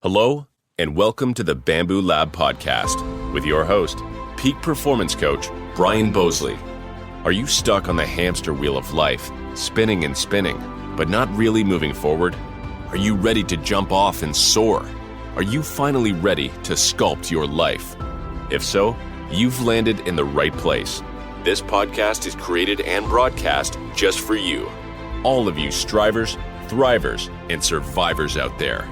Hello, and welcome to the Bamboo Lab podcast with your host, Peak Performance Coach, Brian Bosley. Are you stuck on the hamster wheel of life, spinning and spinning, but not really moving forward? Are you ready to jump off and soar? Are you finally ready to sculpt your life? If so, you've landed in the right place. This podcast is created and broadcast just for you. All of you strivers, thrivers, and survivors out there.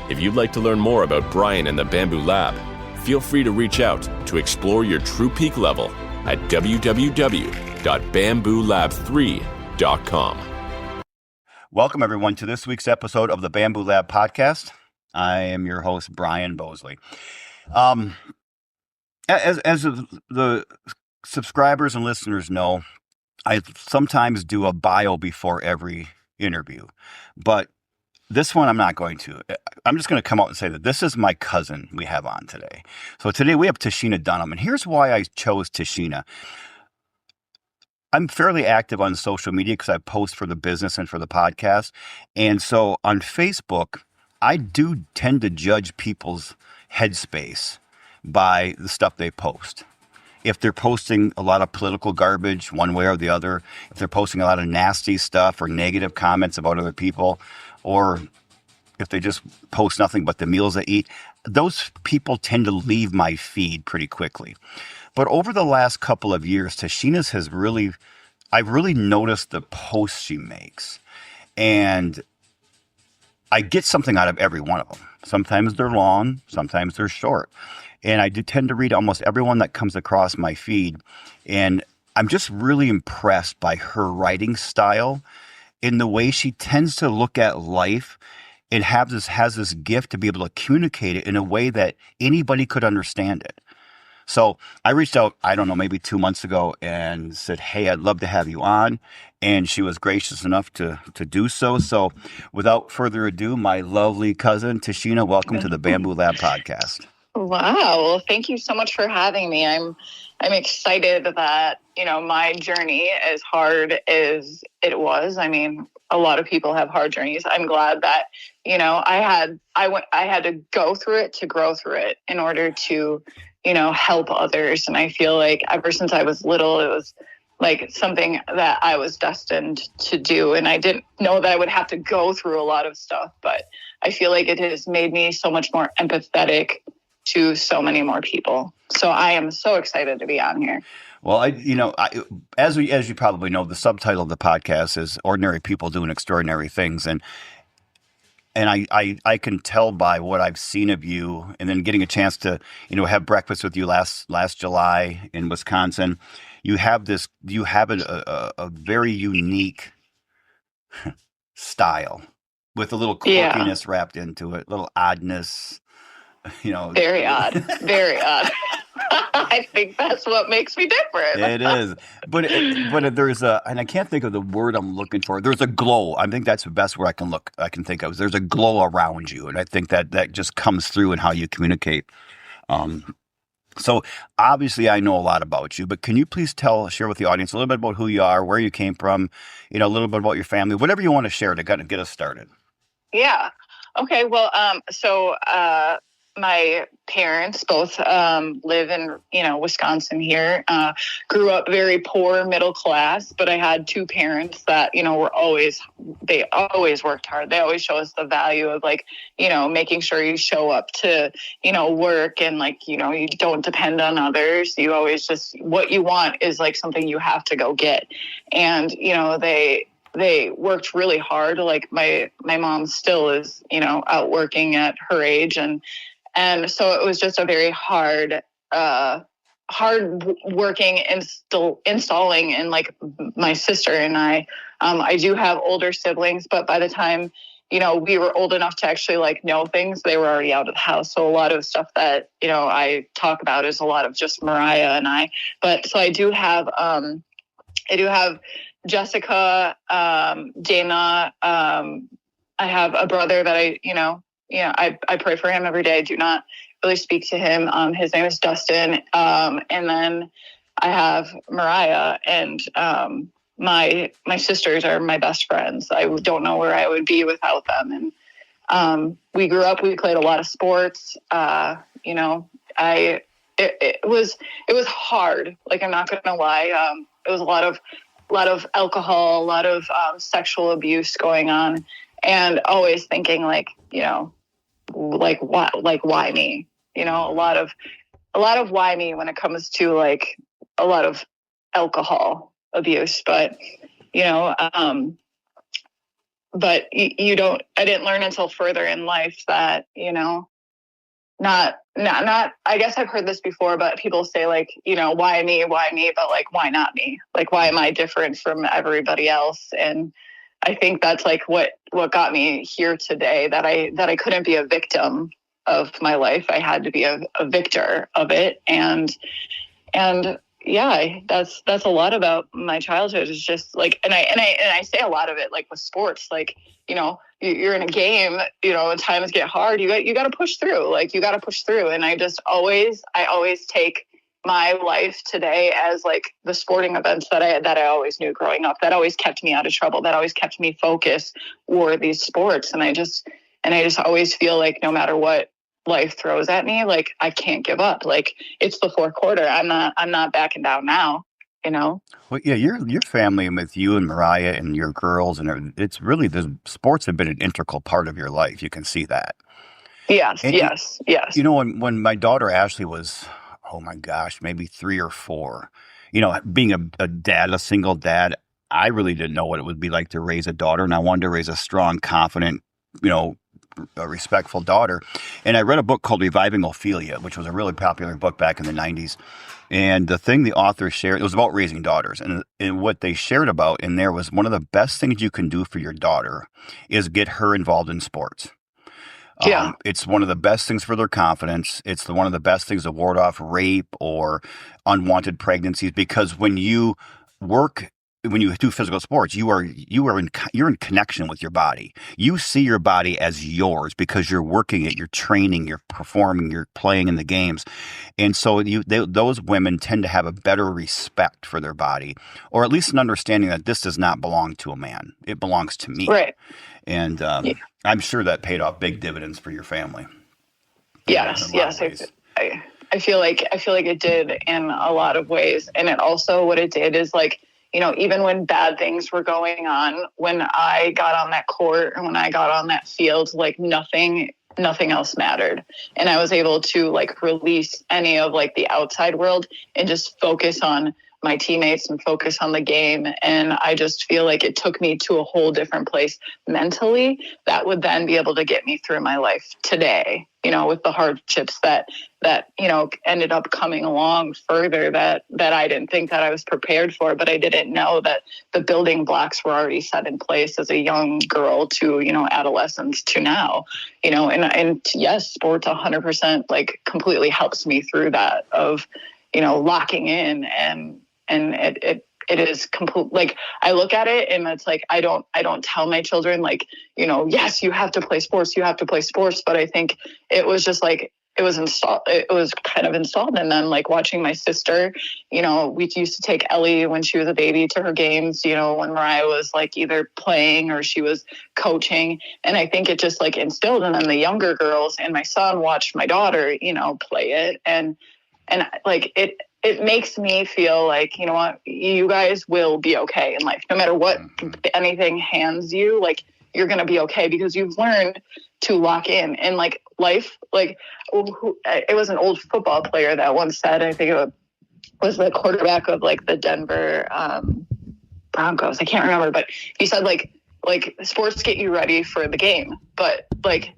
If you'd like to learn more about Brian and the Bamboo Lab, feel free to reach out to explore your true peak level at www.bamboolab3.com. Welcome, everyone, to this week's episode of the Bamboo Lab podcast. I am your host, Brian Bosley. As the subscribers and listeners know, I sometimes do a bio before every interview, but this one I'm not going to. I'm just going to come out and say that this is my cousin we have on today. So today we have Tashina Dunham, and here's why I chose Tashina. I'm fairly active on social media because I post for the business and for the podcast. And so on Facebook, I do tend to judge people's headspace by the stuff they post. If they're posting a lot of political garbage one way or the other, if they're posting a lot of nasty stuff or negative comments about other people, or if they just post nothing but the meals they eat, those people tend to leave my feed pretty quickly. But over the last couple of years, Tashina's I've really noticed the posts she makes. And I get something out of every one of them. Sometimes they're long, sometimes they're short. And I do tend to read almost everyone that comes across my feed. And I'm just really impressed by her writing style, in the way she tends to look at life and has this gift to be able to communicate it in a way that anybody could understand it. So I reached out, I don't know, maybe 2 months ago and said, hey, I'd love to have you on. And she was gracious enough to do so. So without further ado, my lovely cousin, Tashina, welcome to the Bamboo Lab podcast. Wow. Well, thank you so much for having me. I'm excited that, my journey, as hard as it was, I mean, a lot of people have hard journeys. I'm glad that, I had to go through it to grow through it in order to, help others. And I feel like ever since I was little, it was like something that I was destined to do. And I didn't know that I would have to go through a lot of stuff, but I feel like it has made me so much more empathetic to so many more people. So I am so excited to be on here. Well, as you probably know, the subtitle of the podcast is "Ordinary People Doing Extraordinary Things," and I can tell by what I've seen of you, and then getting a chance to have breakfast with you last July in Wisconsin. You have a very unique style with a little quirkiness wrapped into it, little oddness. Very odd. Very odd. I think that's what makes me different. It is. But there's and I can't think of the word I'm looking for. There's a glow. I think that's the best word I can think of. There's a glow around you. And I think that just comes through in how you communicate. So obviously I know a lot about you, but can you please share with the audience a little bit about who you are, where you came from, a little bit about your family, whatever you want to share to get us started. Yeah. Okay. Well, my parents both live in, Wisconsin here. Grew up very poor, middle class, but I had two parents that, they always worked hard. They always show us the value of making sure you show up to, work and you don't depend on others. You always what you want is something you have to go get. And, they worked really hard. Like my mom still is, out working at her age. And so it was just a very hard working installing in my sister and I. I do have older siblings, but by the time, we were old enough to actually know things, they were already out of the house. So a lot of stuff that, I talk about is a lot of just Mariah and I. But so I do have Jessica, Dana. I have a brother that I pray for him every day. I do not really speak to him. His name is Dustin. And then I have Mariah and my sisters are my best friends. I don't know where I would be without them. And We grew up, we played a lot of sports. You know, it was hard. Like, I'm not going to lie. It was a lot of alcohol, a lot of sexual abuse going on, and always thinking like, you know, like why me? You know, a lot of why me when it comes to like a lot of alcohol abuse. But, you know, but you don't, I didn't learn until further in life that, you know, not, I guess I've heard this before, but people say like, you know, why me, but like, why not me? Like, why am I different from everybody else? And I think that's like what got me here today, that I couldn't be a victim of my life. I had to be a victor of it. And yeah, that's a lot about my childhood. Is just like, and I say a lot of it, like with sports, like, you know, you're in a game, you know, and times get hard. You got to push through, like you got to push through. And I always take my life today as like the sporting events that I always knew growing up, that always kept me out of trouble, that always kept me focused, were these sports. And I just always feel like no matter what life throws at me, like I can't give up. Like, it's the fourth quarter. I'm not backing down now, you know? Well, yeah, your family, with you and Mariah and your girls, and it's really, the sports have been an integral part of your life. You can see that. Yes, and, yes. You know, when my daughter Ashley was, oh my gosh, maybe 3 or 4, you know, being a single dad, I really didn't know what it would be like to raise a daughter, and I wanted to raise a strong, confident, you know, a respectful daughter. And I read a book called Reviving Ophelia, which was a really popular book back in the 90s. And the thing the author shared, it was about raising daughters. And what they shared about in there was, one of the best things you can do for your daughter is get her involved in sports. Yeah. It's one of the best things for their confidence. It's one of the best things to ward off rape or unwanted pregnancies, because when you do physical sports, you're in connection with your body. You see your body as yours because you're working it, you're training, you're performing, you're playing in the games. And so those women tend to have a better respect for their body, or at least an understanding that this does not belong to a man. It belongs to me. Right. And I'm sure that paid off big dividends for your family. Yes. I feel like it did in a lot of ways. And it also, what it did is like, you know, even when bad things were going on, when I got on that court and when I got on that field, like nothing else mattered. And I was able to like release any of like the outside world and just focus on my teammates and focus on the game. And I just feel like it took me to a whole different place mentally that would then be able to get me through my life today, you know, with the hardships that, you know, ended up coming along further that I didn't think that I was prepared for, but I didn't know that the building blocks were already set in place as a young girl to, you know, adolescence to now, you know, and yes, sports 100% like completely helps me through that of, you know, locking in, and it is complete. Like, I look at it and it's like, I don't tell my children like, you know, yes, you have to play sports. But I think it was just like, it was kind of installed in them, like watching my sister, you know, we used to take Ellie when she was a baby to her games, you know, when Mariah was like either playing or she was coaching. And I think it just like instilled in them, the younger girls, and my son watched my daughter, you know, play it. And like, it makes me feel like, you know what, you guys will be okay in life. No matter what anything hands you, like, you're going to be okay because you've learned to lock in. And like life, like, it was an old football player that once said, I think it was the quarterback of like the Denver Broncos. I can't remember, but he said like sports get you ready for the game, but like,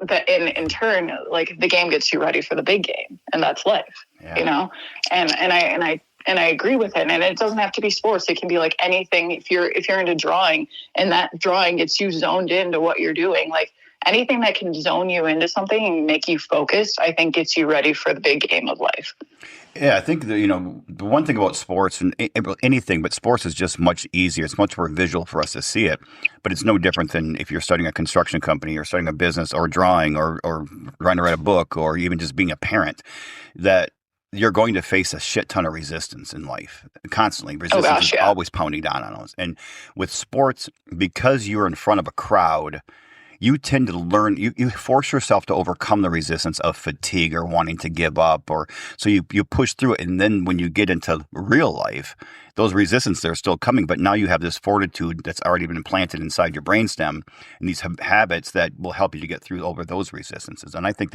that in turn, like the game gets you ready for the big game, and that's life, you know? And I agree with it. And it doesn't have to be sports. It can be like anything. If you're into drawing and that drawing gets you zoned into what you're doing, like anything that can zone you into something and make you focused, I think gets you ready for the big game of life. Yeah, I think that, you know, the one thing about sports and anything, but sports is just much easier. It's much more visual for us to see it, but it's no different than if you're starting a construction company or starting a business or drawing or trying to write a book or even just being a parent, that you're going to face a shit ton of resistance in life constantly. Resistance is always pounding down on us. And with sports, because you're in front of a crowd, you tend to learn, you force yourself to overcome the resistance of fatigue or wanting to give up, or so you push through it. And then when you get into real life, those resistances, they're still coming, but now you have this fortitude that's already been implanted inside your brainstem and these habits that will help you to get through over those resistances. And I think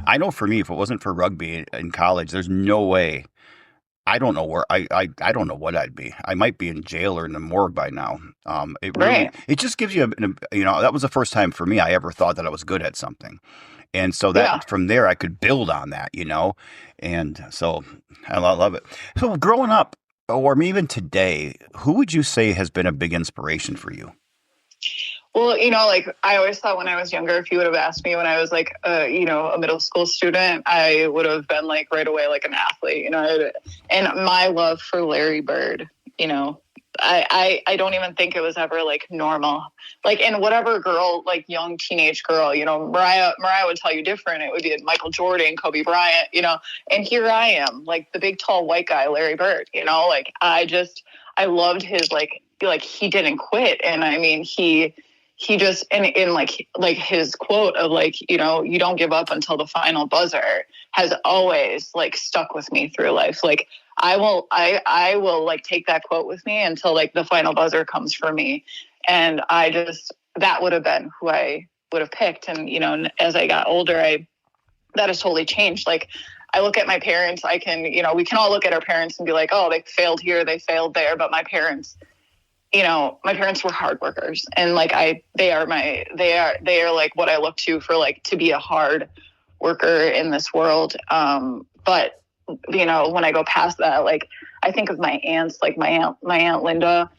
I know for me, if it wasn't for rugby in college, there's no way. I don't know where I don't know what I'd be. I might be in jail or in the morgue by now. It really, Right. it just gives you, that was the first time for me I ever thought that I was good at something. And so Yeah. that from there I could build on that, and so I love it. So growing up, or even today, who would you say has been a big inspiration for you? Well, like I always thought when I was younger, if you would have asked me when I was like, a middle school student, I would have been like right away, like an athlete, and my love for Larry Bird, I don't even think it was ever like normal, like in whatever girl, like young teenage girl, Mariah would tell you different. It would be Michael Jordan, Kobe Bryant, and here I am, like the big, tall, white guy, Larry Bird, like I loved his, like he didn't quit. And I mean, he just, in like his quote of like, you don't give up until the final buzzer has always like stuck with me through life. Like I will like take that quote with me until like the final buzzer comes for me. And that would have been who I would have picked. And, as I got older, that has totally changed. Like I look at my parents, we can all look at our parents and be like, oh, they failed here, they failed there. But my parents were hard workers, and like they are like what I look to for like to be a hard worker in this world. But when I go past that, like I think of my aunts, like my aunt Linda.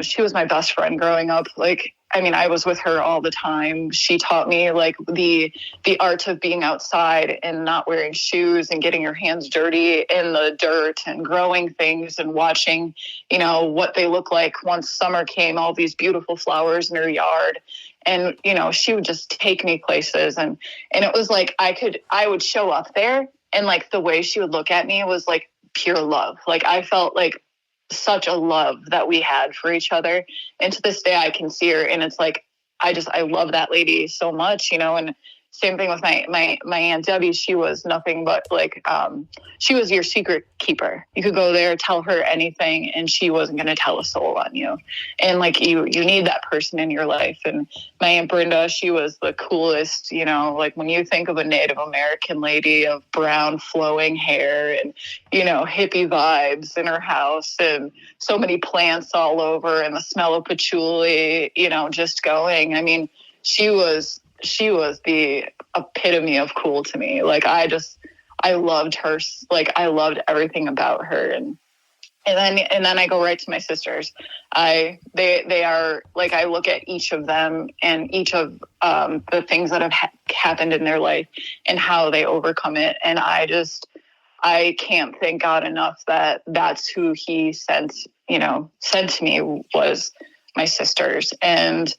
She was my best friend growing up. Like, I mean, I was with her all the time. She taught me like the art of being outside and not wearing shoes and getting your hands dirty in the dirt and growing things and watching, what they look like once summer came, all these beautiful flowers in her yard. And, she would just take me places. And it was like, I would show up there, and like the way she would look at me was like pure love. Like I felt like such a love that we had for each other. And to this day I can see her, and it's like I love that lady so much, and same thing with my Aunt Debbie. She was nothing but like she was your secret keeper. You could go there, tell her anything, and she wasn't going to tell a soul on you. And like you need that person in your life. And my Aunt Brenda, she was the coolest, like when you think of a Native American lady of brown flowing hair and hippie vibes in her house and so many plants all over and the smell of patchouli, just going. I mean, she was the epitome of cool to me. Like I loved her. Like I loved everything about her. And then I go right to my sisters. They are like, I look at each of them and each of the things that have happened in their life and how they overcome it. And I can't thank God enough that that's who he sent to me was my sisters. And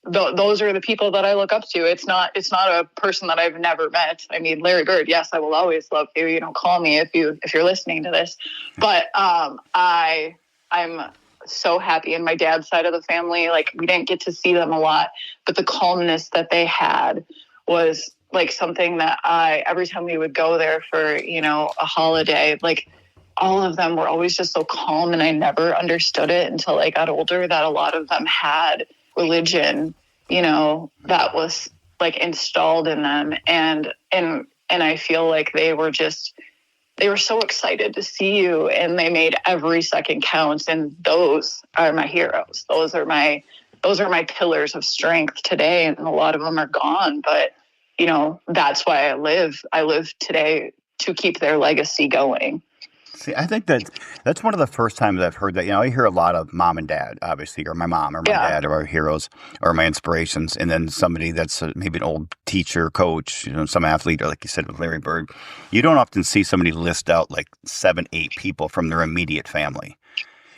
those are the people that I look up to. It's not a person that I've never met. I mean, Larry Bird, yes, I will always love you. Call me if you're listening to this. But I'm so happy. And my dad's side of the family, like we didn't get to see them a lot, but the calmness that they had was like something that every time we would go there for, a holiday, like all of them were always just so calm. And I never understood it until I got older, that a lot of them had religion, that was like installed in them. And I feel like they were so excited to see you, and they made every second count. And those are my heroes. Those are my pillars of strength today. And a lot of them are gone, but that's why I live today to keep their legacy going. See, I think that's one of the first times I've heard that. I hear a lot of mom and dad, obviously, or my mom or my dad are our heroes or my inspirations. And then somebody that's maybe an old teacher, coach, some athlete, or like you said with Larry Bird. You don't often see somebody list out like 7, 8 people from their immediate family.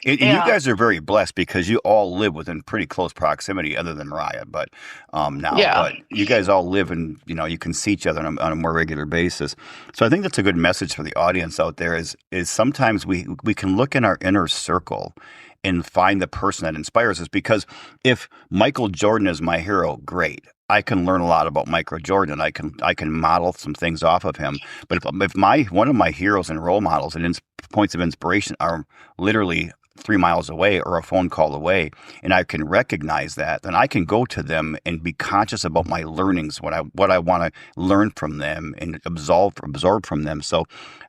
And you guys are very blessed because you all live within pretty close proximity, other than Mariah. But but you guys all live and you can see each other on a more regular basis. So I think that's a good message for the audience out there. Is sometimes we can look in our inner circle and find the person that inspires us. Because if Michael Jordan is my hero, great. I can learn a lot about Michael Jordan. I can model some things off of him. But if one of my heroes and role models and points of inspiration are literally 3 miles away or a phone call away, and I can recognize that, then I can go to them and be conscious about my learnings, what I want to learn from them and absorb from them. So,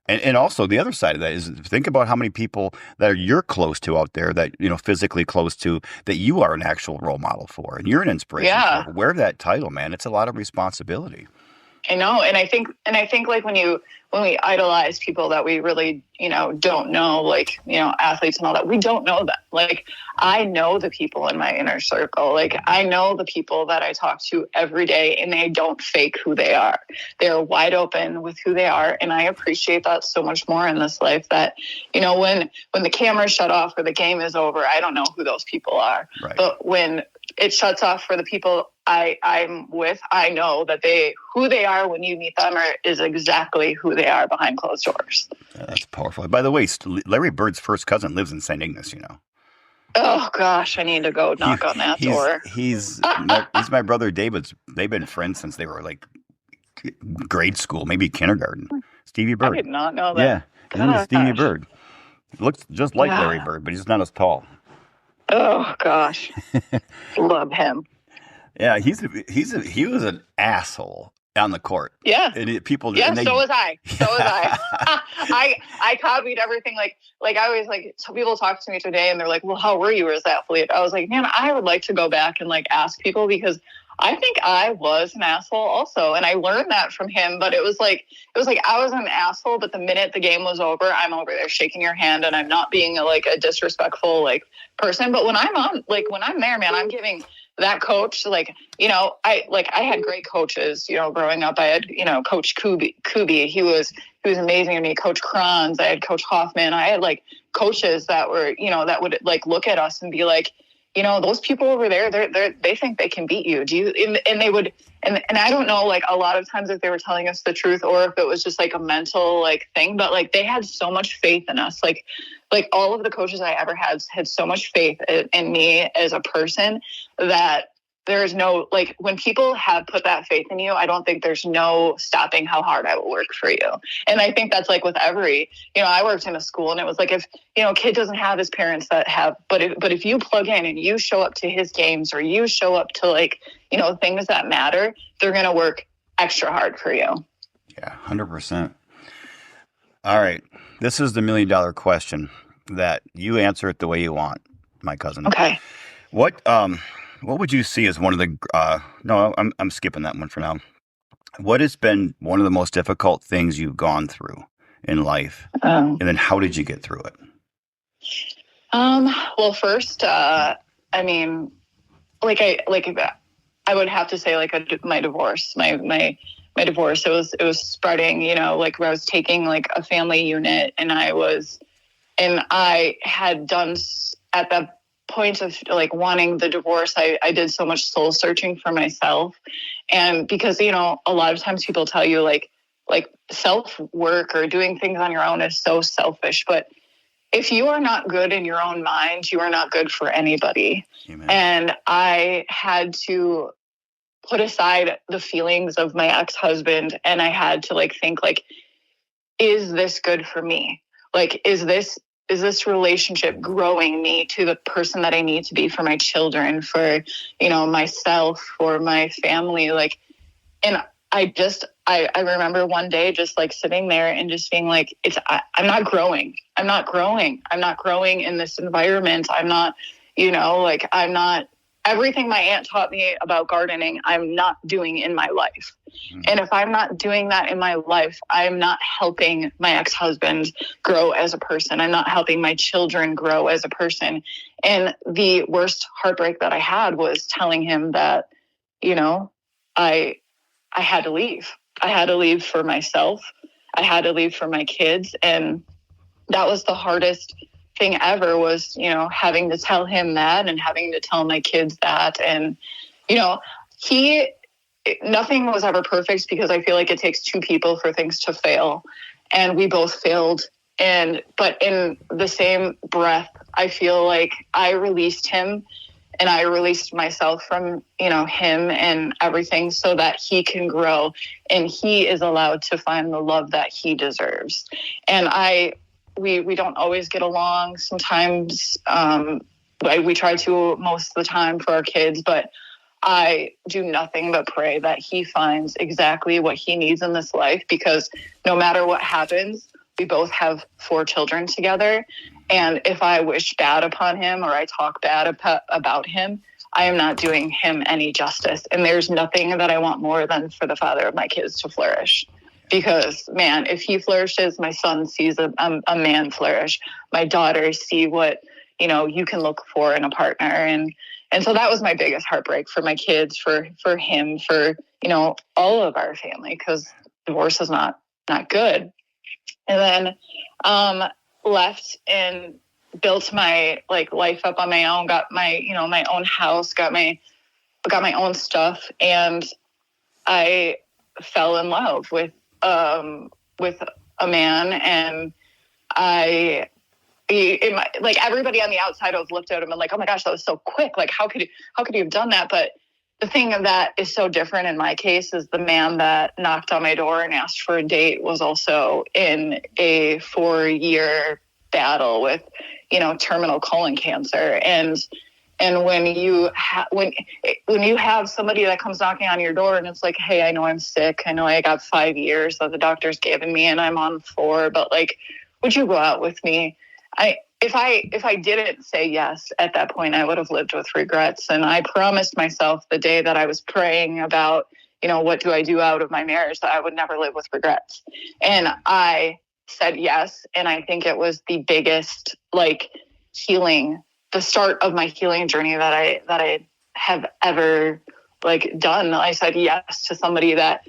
and also the other side of that is think about how many people that you're close to out there, that physically close to, that you are an actual role model for, and you're an inspiration for. Wear that title, man. It's a lot of responsibility. I know. And I think like when we idolize people that we really, don't know, like, athletes and all that, we don't know them. Like, I know the people in my inner circle. Like, I know the people that I talk to every day, and they don't fake who they are. They're wide open with who they are. And I appreciate that so much more in this life, that, when the camera's shut off or the game is over, I don't know who those people are. Right. But when it shuts off for the people I'm with, I know that who they are when you meet them is exactly who they are behind closed doors. Yeah, that's powerful. By the way, Larry Bird's first cousin lives in St. Ignace, Oh gosh, I need to go knock on that door. He's my brother David's. They've been friends since they were like grade school, maybe kindergarten. Stevie Bird. I did not know that. Yeah, Stevie Bird. Looks just like Larry Bird, but he's not as tall. Oh gosh, love him. Yeah, he was an asshole on the court. Yeah, and people. Yeah, and so was I. I copied everything. Like I always so people talk to me today, and they're like, "Well, how were you as an athlete?" I was like, "Man, I would like to go back and ask people, because I think I was an asshole also, and I learned that from him." But it was like I was an asshole, but the minute the game was over, I'm over there shaking your hand, and I'm not being a disrespectful person. But when I'm there, man, I'm giving that coach, I had great coaches, growing up. I had, Coach Kubi. He was amazing to me. Coach Kranz. I had Coach Hoffman. I had coaches that were, that would look at us and be like, those people over there, they think they can beat you. And they would, and I don't know, a lot of times if they were telling us the truth or if it was just a mental thing, but they had so much faith in us. All of the coaches I ever had so much faith in me as a person, that there's no, when people have put that faith in you, I don't think there's no stopping how hard I will work for you. And I think that's with every, I worked in a school, and it was if, a kid doesn't have his parents that have, but if you plug in and you show up to his games, or you show up to things that matter, they're going to work extra hard for you. Yeah, 100%. All right. This is the $1 million question that you answer it the way you want, my cousin. Okay. What would you see as one of the, no, I'm skipping that one for now. What has been one of the most difficult things you've gone through in life? And then how did you get through it? Well, first, I would have to say my divorce, my divorce, it was starting, where I was taking a family unit, and I had done at that point of wanting the divorce. I did so much soul searching for myself. And because, a lot of times people tell you self work or doing things on your own is so selfish, but if you are not good in your own mind, you are not good for anybody. Amen. And I had to put aside the feelings of my ex-husband, and I had to think is this good for me? Is this relationship growing me to the person that I need to be for my children, for, myself, for my family? And I remember one day just sitting there and just being I'm not growing. I'm not growing in this environment. I'm not, I'm not, everything my aunt taught me about gardening, I'm not doing in my life. Mm-hmm. And if I'm not doing that in my life, I'm not helping my ex-husband grow as a person. I'm not helping my children grow as a person. And the worst heartbreak that I had was telling him that, I had to leave. I had to leave for myself. I had to leave for my kids. And that was the hardest thing ever, was, having to tell him that and having to tell my kids that. And, nothing was ever perfect, because I feel like it takes two people for things to fail. And we both failed But in the same breath, I feel like I released him and I released myself from, him and everything so that he can grow and he is allowed to find the love that he deserves. And we don't always get along. Sometimes we try to most of the time for our kids, but I do nothing but pray that he finds exactly what he needs in this life, because no matter what happens, we both have 4 children together. And if I wish bad upon him or I talk bad about him, I am not doing him any justice. And there's nothing that I want more than for the father of my kids to flourish. Because, man, if he flourishes, my son sees a man flourish. My daughters see what, you can look for in a partner. And so that was my biggest heartbreak for my kids, for him, for, all of our family, because divorce is not good. And then left and built my life up on my own, got my, my own house, got my own stuff. And I fell in love with a man, and everybody on the outside always looked at him and oh my gosh, that was so quick. How could you have done that? But the thing that is so different in my case is the man that knocked on my door and asked for a date was also in a 4-year battle with, terminal colon cancer. And when you have somebody that comes knocking on your door and it's like, hey, I know I'm sick. I know I got 5 years that the doctor's given me and I'm on 4, but would you go out with me? If I didn't say yes at that point, I would have lived with regrets. And I promised myself the day that I was praying about, what do I do out of my marriage, that I would never live with regrets. And I said yes. And I think it was the biggest healing, the start of my healing journey that I have ever done. I said yes to somebody that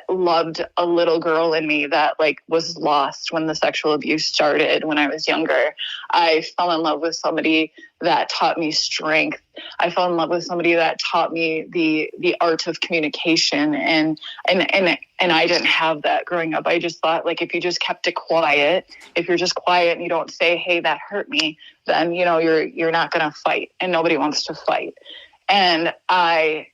loved a little girl in me that was lost when the sexual abuse started when I was younger. I fell in love with somebody that taught me strength. I fell in love with somebody that taught me the art of communication. And I didn't have that growing up. I just thought if you just kept it quiet, if you're just quiet and you don't say, hey, that hurt me, then, you're not going to fight, and nobody wants to fight. And the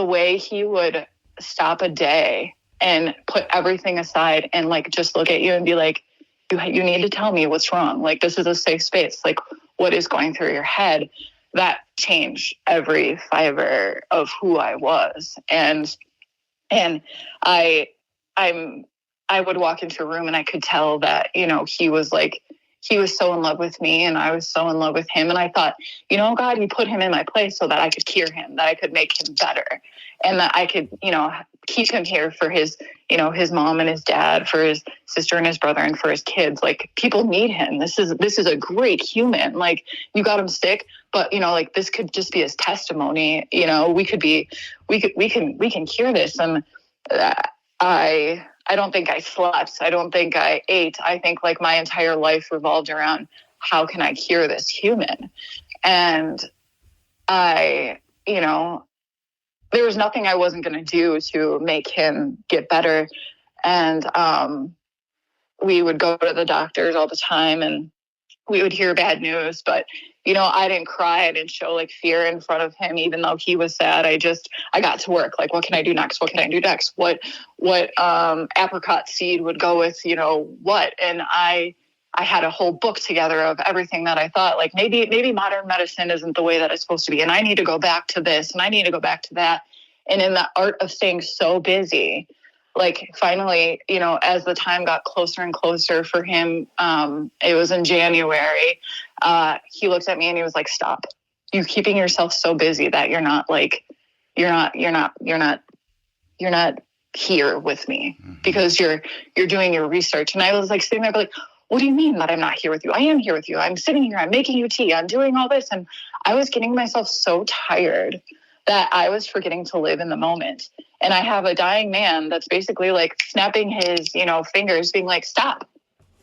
way he would stop a day and put everything aside and just look at you and be you need to tell me what's wrong. This is a safe space. What is going through your head? That changed every fiber of who I was. And I would walk into a room and I could tell that, he was so in love with me and I was so in love with him. And I thought, God, you put him in my place so that I could cure him, that I could make him better, and that I could, keep him here for his, his mom and his dad, for his sister and his brother, and for his kids. People need him. This is a great human. You got him sick, but this could just be his testimony. We can cure this. And I don't think I slept. I don't think I ate. I think my entire life revolved around how can I cure this human? And there was nothing I wasn't going to do to make him get better. And we would go to the doctors all the time and we would hear bad news, but I didn't cry. I didn't show fear in front of him, even though he was sad. I got to work. What can I do next? What can I do next? What apricot seed would go with, what? And I had a whole book together of everything that I thought maybe modern medicine isn't the way that it's supposed to be. And I need to go back to this and I need to go back to that. And in the art of staying so busy, finally, as the time got closer and closer for him, it was in January, he looked at me and he was like, stop, you're keeping yourself so busy that you're not here with me, because you're doing your research. And I was sitting there what do you mean that I'm not here with you? I am here with you. I'm sitting here. I'm making you tea. I'm doing all this. And I was getting myself so tired that I was forgetting to live in the moment. And I have a dying man that's basically snapping his, fingers, being stop,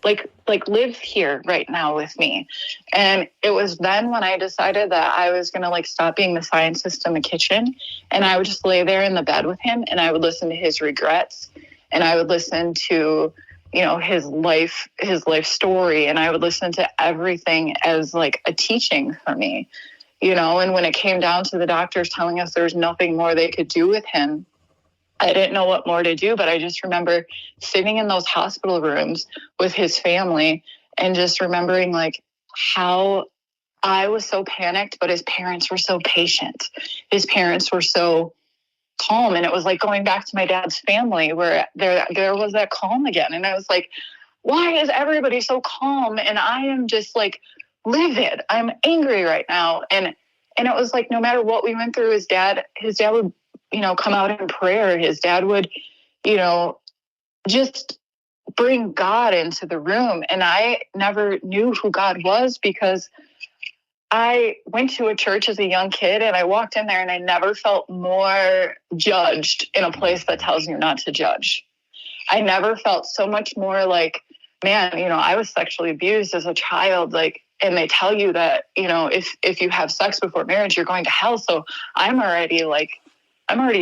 live here right now with me. And it was then when I decided that I was going to stop being the scientist in the kitchen. And I would just lay there in the bed with him and I would listen to his regrets. And I would listen to, his life story. And I would listen to everything as like a teaching for me, and when it came down to the doctors telling us there was nothing more they could do with him, I didn't know what more to do, but I just remember sitting in those hospital rooms with his family and just remembering like how I was so panicked, but his parents were so patient. His parents were so calm. And it was like going back to my dad's family where there was that calm again. And I was like, why is everybody so calm? And I am just like livid. I'm angry right now. And it was like, no matter what we went through, his dad would, come out in prayer. His dad would, just bring God into the room. And I never knew who God was because I went to a church as a young kid and I walked in there and I never felt more judged in a place that tells you not to judge. I never felt so much more like, man, I was sexually abused as a child, like, and they tell you that, if you have sex before marriage, you're going to hell. So I'm already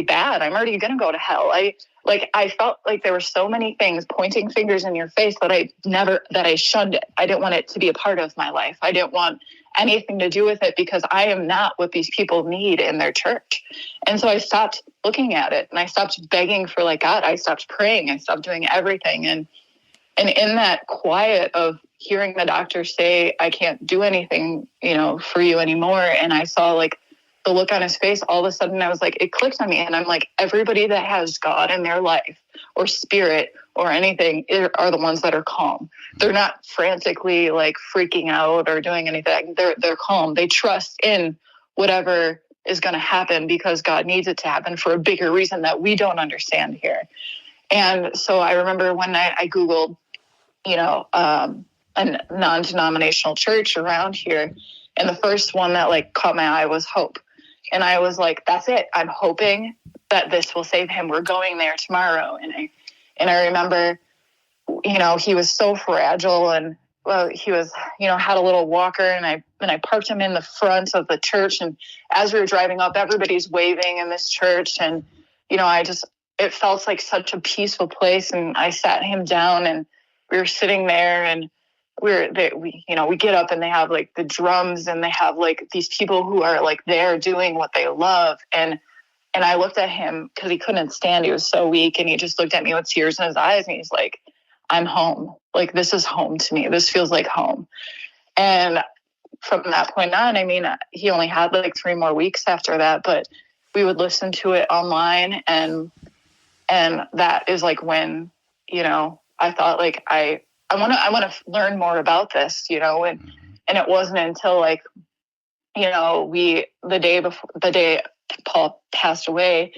bad. I'm already going to go to hell. I felt like there were so many things pointing fingers in your face that I shunned it. I didn't want it to be a part of my life. I didn't want anything to do with it because I am not what these people need in their church. And so I stopped looking at it and I stopped begging for like God. I stopped praying. I stopped doing everything. And in that quiet of hearing the doctor say, I can't do anything, for you anymore. And I saw like the look on his face, all of a sudden I was like, it clicked on me. And I'm like, everybody that has God in their life or spirit or anything are the ones that are calm. They're not frantically like freaking out or doing anything. They're calm. They trust in whatever is going to happen because God needs it to happen for a bigger reason that we don't understand here. And so I remember one night I Googled, a non-denominational church around here. And the first one that like caught my eye was Hope. And I was like, that's it. I'm hoping that this will save him. We're going there tomorrow. And I remember, he was so fragile and he was, had a little walker and I parked him in the front of the church. And as we were driving up, everybody's waving in this church. And, it felt like such a peaceful place. And I sat him down and we were sitting there and we get up and they have like the drums and they have like these people who are like there doing what they love. And I looked at him because he couldn't stand. He was so weak. And he just looked at me with tears in his eyes. And he's like, I'm home. Like, this is home to me. This feels like home. And from that point on, he only had like 3 more weeks after that, but we would listen to it online. And that is like when, I thought like, I want to learn more about this, and it wasn't until like, the day Paul passed away,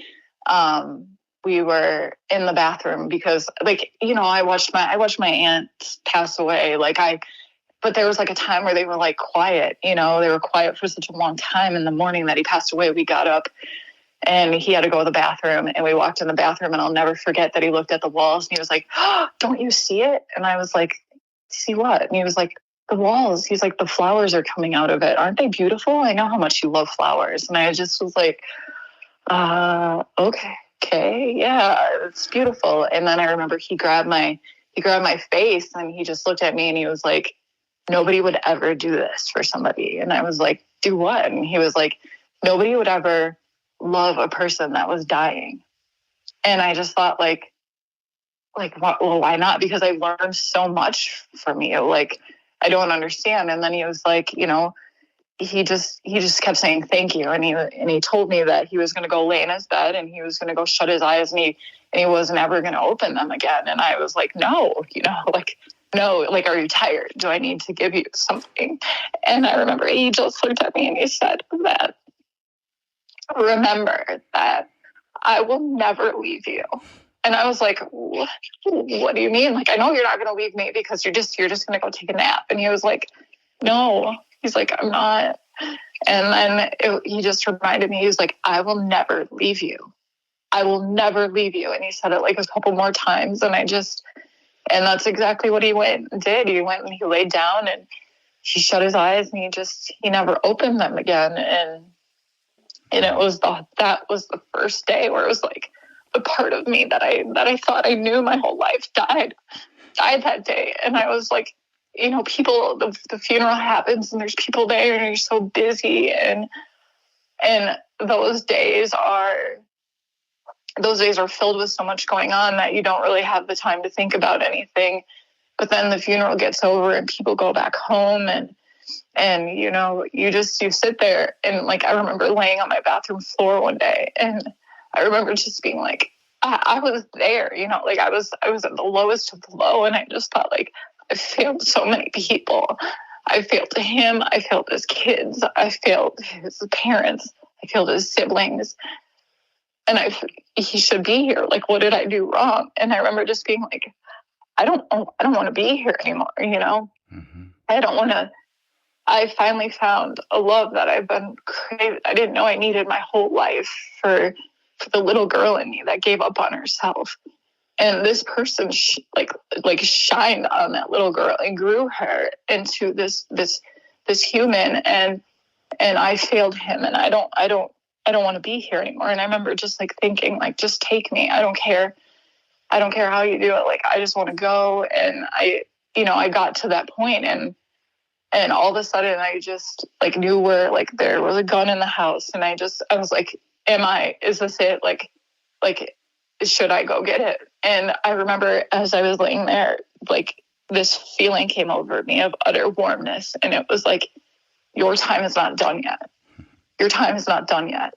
we were in the bathroom because like, I watched my aunt pass away. But there was like a time where they were like quiet, they were quiet for such a long time. In the morning that he passed away, we got up and he had to go to the bathroom and we walked in the bathroom and I'll never forget that he looked at the walls and he was like, oh, don't you see it? And I was like, see what? And he was like, the walls. He's like, the flowers are coming out of it. Aren't they beautiful? I know how much you love flowers. And I just was like, okay, yeah, it's beautiful. And then I remember he grabbed my face and he just looked at me and he was like, nobody would ever do this for somebody. And I was like, do what? And he was like, nobody would ever love a person that was dying. And I just thought like, well, why not? Because I learned so much from you. Like, I don't understand. And then he was like, he just kept saying thank you. And he told me that he was going to go lay in his bed and he was going to go shut his eyes and he wasn't ever going to open them again. And I was like, no, no, like, are you tired? Do I need to give you something? And I remember he just looked at me and he said that, remember that I will never leave you. And I was like, what do you mean? Like, I know you're not going to leave me because you're just going to go take a nap. And he was like, no. He's like, I'm not. And then he just reminded me, he was like, I will never leave you. I will never leave you. And he said it like a couple more times. And and that's exactly what he went and did. He went and he laid down and he shut his eyes and he never opened them again. And that was the first day where it was like the part of me that I thought I knew my whole life died. died that day. And I was like, people, the funeral happens and there's people there and you're so busy. And those days are filled with so much going on that you don't really have the time to think about anything. But then the funeral gets over and people go back home and you sit there. And like, I remember laying on my bathroom floor one day and I remember just being like, I was there, like I was at the lowest of the low. And I just thought, like, I failed so many people. I failed him. I failed his kids. I failed his parents. I failed his siblings. And he should be here. Like, what did I do wrong? And I remember just being like, I don't want to be here anymore. Mm-hmm. I finally found a love that I've been craving. I didn't know I needed my whole life for the little girl in me that gave up on herself. And this person shined on that little girl and grew her into this human. And I failed him, and I don't want to be here anymore. And I remember just like thinking, like, just take me. I don't care how you do it. Like, I just want to go. And I got to that point and all of a sudden I just like knew where, like, there was a gun in the house. And I was like, is this it? Like, should I go get it? And I remember as I was laying there, like, this feeling came over me of utter warmness. And it was like, your time is not done yet. Your time is not done yet.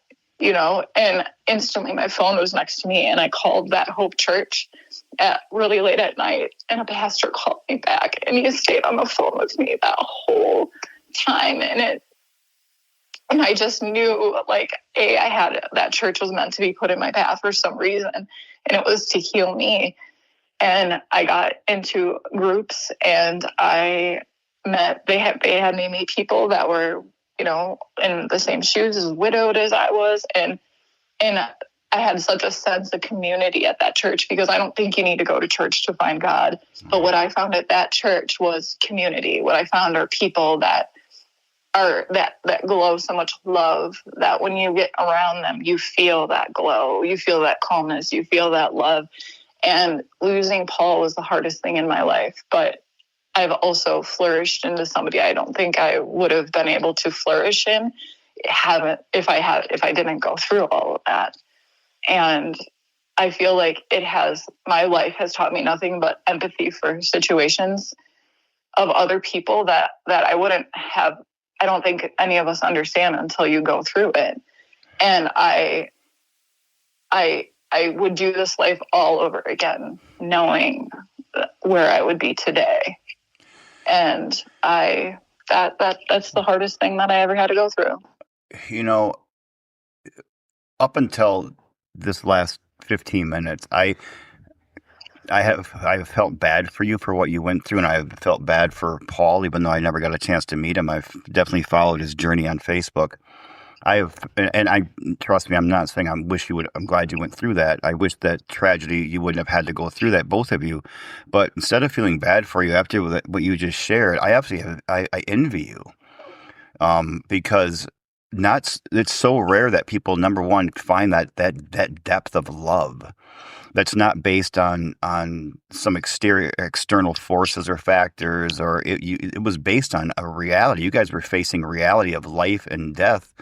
And instantly my phone was next to me and I called that Hope Church at really late at night, and a pastor called me back and he stayed on the phone with me that whole time. And I just knew, like, that church was meant to be put in my path for some reason, and it was to heal me. And I got into groups and they had me meet people that were, in the same shoes, as widowed as I was. And I had such a sense of community at that church, because I don't think you need to go to church to find God. But what I found at that church was community. What I found are people that glow so much love that when you get around them, you feel that glow, you feel that calmness, you feel that love. And losing Paul was the hardest thing in my life, but I've also flourished into somebody I don't think I would have been able to flourish in if I didn't go through all of that. And I feel like my life has taught me nothing but empathy for situations of other people that I wouldn't have. I don't think any of us understand until you go through it. And I would do this life all over again, knowing where I would be today. And that's the hardest thing that I ever had to go through. Up until this last 15 minutes, I have felt bad for you for what you went through, and I felt bad for Paul, even though I never got a chance to meet him. I've definitely followed his journey on Facebook. I trust me, I'm not saying I'm glad you went through that. I wish that tragedy, you wouldn't have had to go through that, both of you. But instead of feeling bad for you after what you just shared, I envy you. Because it's so rare that people, number one, find that depth of love that's not based on some external forces or factors, or it was based on a reality. You guys were facing reality of life and death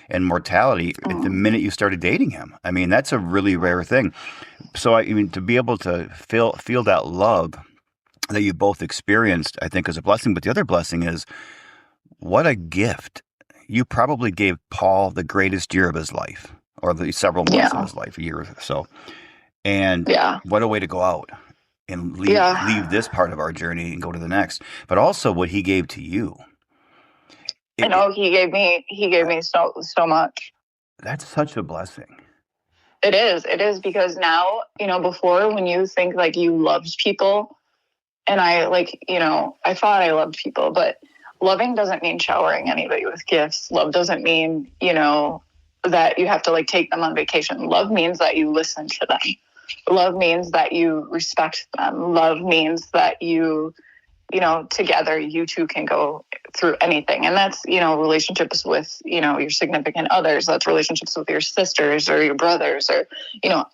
and mortality at the minute you started dating him. I mean, that's a really rare thing. So to be able to feel that love that you both experienced, I think is a blessing. But the other blessing is, what a gift. You probably gave Paul the greatest year of his life, or the several months of his life, a year or so. And what a way to go out and leave this part of our journey and go to the next. But also what he gave to you. I know he gave me so much. That's such a blessing. It is because now, before, when you think like you loved people, and I thought I loved people, but loving doesn't mean showering anybody with gifts. Love doesn't mean, that you have to like take them on vacation. Love means that you listen to them. Love means that you respect them. Love means that together you two can go through anything. And that's, relationships with, your significant others. That's relationships with your sisters or your brothers or,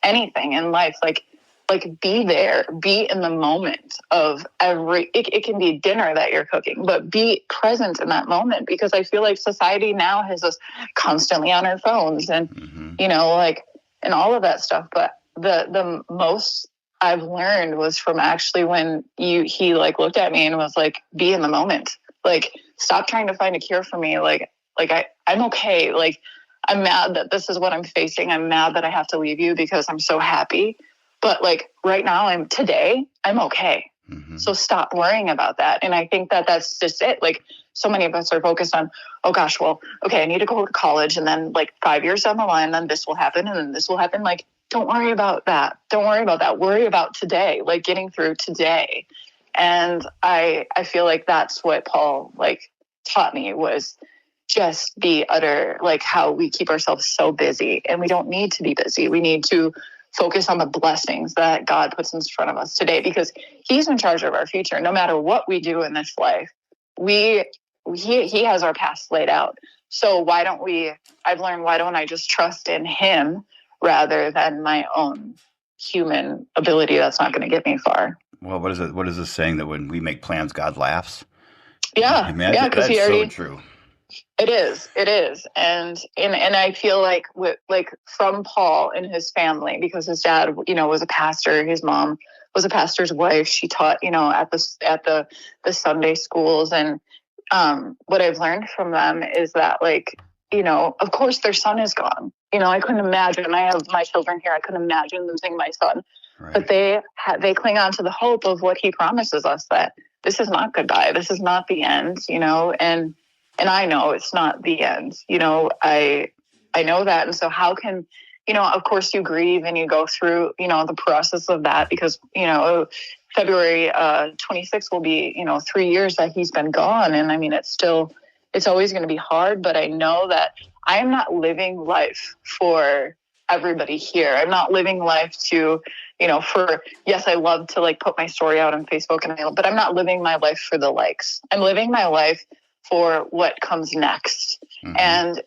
anything in life. Like, like be there, be in the moment of it can be dinner that you're cooking, but be present in that moment, because I feel like society now has us constantly on our phones and, you know, like, and all of that stuff. But the most I've learned was from actually when he like looked at me and was like, be in the moment, like, stop trying to find a cure for me. I'm okay. Like, I'm mad that this is what I'm facing. I'm mad that I have to leave you because I'm so happy. But like right now, I'm okay. So stop worrying about that. And I think that that's just it. Like, so many of us are focused on, oh gosh, well, okay, I need to go to college. And then like 5 years down the line, then this will happen. And then this will happen. Like, don't worry about that. Don't worry about that. Worry about today, like getting through today. And I feel like that's what Paul like taught me, was just be utter, like how we keep ourselves so busy, and we don't need to be busy. We need to focus on the blessings that God puts in front of us today, because he's in charge of our future. No matter what we do in this life, he has our past laid out. So I've learned, why don't I just trust in him rather than my own human ability that's not going to get me far. Well, what is this saying that when we make plans, God laughs? Yeah. Yeah. Because that's so true. It is. And I feel like from Paul and his family, because his dad, you know, was a pastor, his mom was a pastor's wife. She taught, you know, at the Sunday schools. And what I've learned from them is that, like, you know, of course their son is gone. You know, I couldn't imagine, I have my children here, I couldn't imagine losing my son. Right. But they cling on to the hope of what he promises us, that this is not goodbye. This is not the end, you know, and I know it's not the end, you know, I know that. And so how can, you know, of course you grieve and you go through, you know, the process of that, because, you know, February 26th will be, you know, 3 years that he's been gone. And I mean, it's always going to be hard, but I know that I am not living life for everybody here. I'm not living life to, you know, yes, I love to like put my story out on Facebook, but I'm not living my life for the likes. I'm living my life for what comes next. And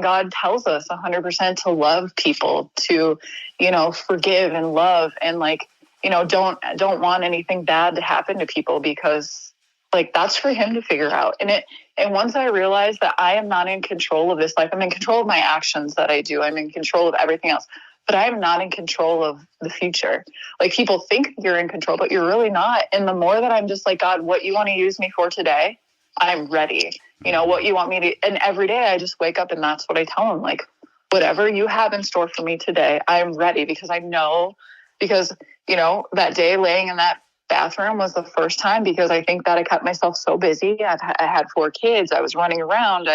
God tells us 100% to love people, to, you know, forgive and love, and like, you know, don't want anything bad to happen to people, because like that's for him to figure out. And once I realized that I am not in control of this life, I'm in control of my actions that I do. I'm in control of everything else, but I am not in control of the future. Like, people think you're in control, but you're really not. And the more that I'm just like, God, what you want to use me for today, I'm ready. You know, what you want me to, and every day I just wake up and that's what I tell him. Like, whatever you have in store for me today, I'm ready, because I know, because, you know, that day laying in that bathroom was the first time, because I think that I kept myself so busy. I had 4 kids. I was running around,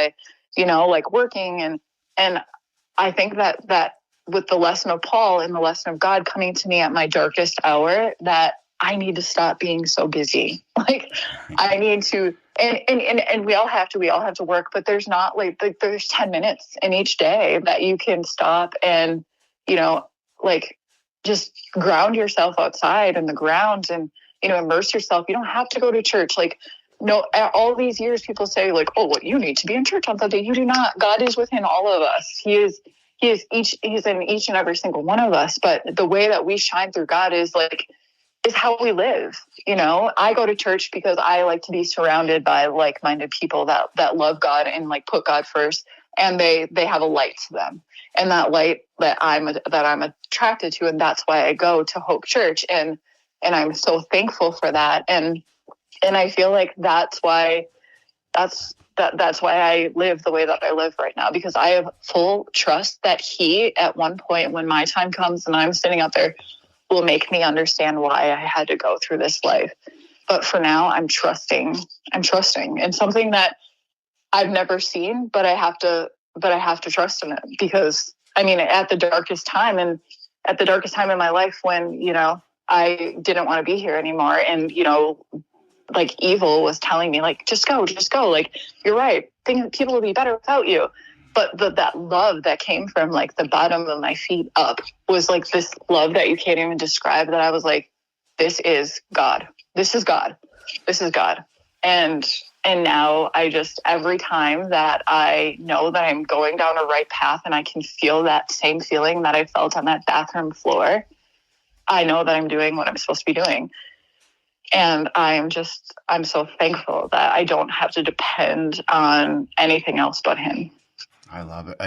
you know, like working. And I think that with the lesson of Paul and the lesson of God coming to me at my darkest hour, that I need to stop being so busy. Like, I need to, and we all have to work, but there's not like there's 10 minutes in each day that you can stop and, you know, like just ground yourself outside in the ground and, you know, immerse yourself. You don't have to go to church. Like, no, all these years people say like, oh, well, you need to be in church on Sunday. You do not. God is within all of us. He's in each and every single one of us. But the way that we shine through God is how we live. You know, I go to church because I like to be surrounded by like-minded people that love God and like put God first, and they have a light to them, and that light that I'm attracted to, and that's why I go to Hope Church, and I'm so thankful for that, and I feel like that's why I live the way that I live right now, because I have full trust that he, at one point when my time comes and I'm sitting out there, will make me understand why I had to go through this life. But for now, I'm trusting in something that I've never seen, but I have to trust in it, because I mean, at the darkest time in my life, when, you know, I didn't want to be here anymore, and, you know, like evil was telling me like, just go, like, you're right, people will be better without you. But that love that came from like the bottom of my feet up was like this love that you can't even describe, that I was like, this is God. This is God. This is God. And now I just, every time that I know that I'm going down a right path and I can feel that same feeling that I felt on that bathroom floor, I know that I'm doing what I'm supposed to be doing. And I'm so thankful that I don't have to depend on anything else but him. I love it.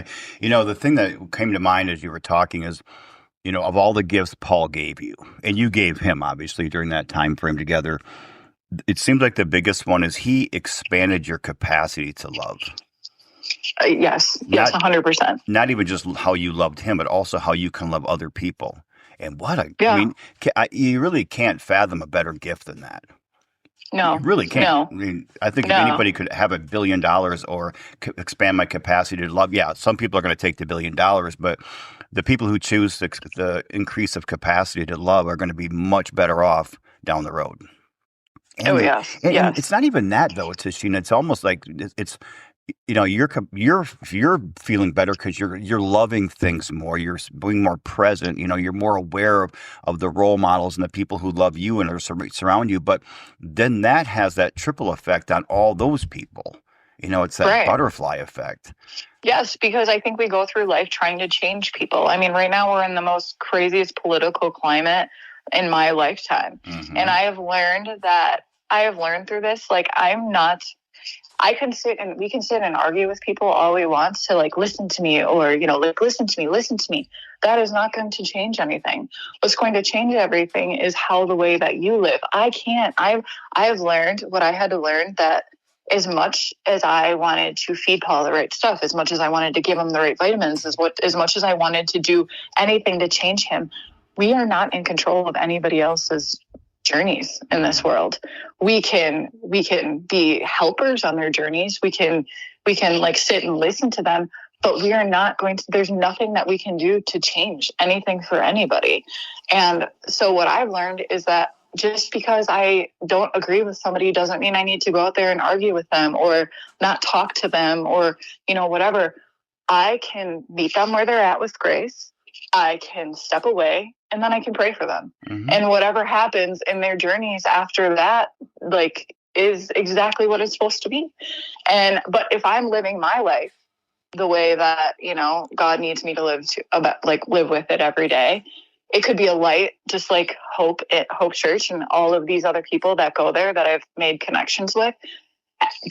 The thing that came to mind as you were talking is, of all the gifts Paul gave you, and you gave him, obviously, during that time frame together, it seems like the biggest one is he expanded your capacity to love. Yes, 100%. Not even just how you loved him, but also how you can love other people. And you really can't fathom a better gift than that. No, you really can't. No. I mean, I think if anybody could have $1 billion or expand my capacity to love, some people are going to take the $1 billion, but the people who choose the increase of capacity to love are going to be much better off down the road. And, yes. And it's not even that though, Tashina. It's almost like it's you're feeling better because you're loving things more. You're being more present. You're more aware of the role models and the people who love you and are surround you. But then that has that triple effect on all those people. It's that butterfly effect. Yes, because I think we go through life trying to change people. I mean, right now we're in the most craziest political climate in my lifetime. Mm-hmm. And I have learned through this, like, we can sit and argue with people all we want to, like, listen to me or, listen to me. That is not going to change anything. What's going to change everything is how the way that you live. I've learned what I had to learn, that as much as I wanted to feed Paul the right stuff, as much as I wanted to give him the right vitamins, as much as I wanted to do anything to change him, we are not in control of anybody else's journeys in this world. We can be helpers on their journeys. We can like sit and listen to them, but we are not going to, there's nothing that we can do to change anything for anybody. And so what I've learned is that just because I don't agree with somebody doesn't mean I need to go out there and argue with them or not talk to them or, whatever. I can meet them where they're at with grace. I can step away and then I can pray for them. Mm-hmm. And whatever happens in their journeys after that, like, is exactly what it's supposed to be. But if I'm living my life the way that, God needs me to live with it every day, it could be a light, just like Hope Church and all of these other people that go there that I've made connections with.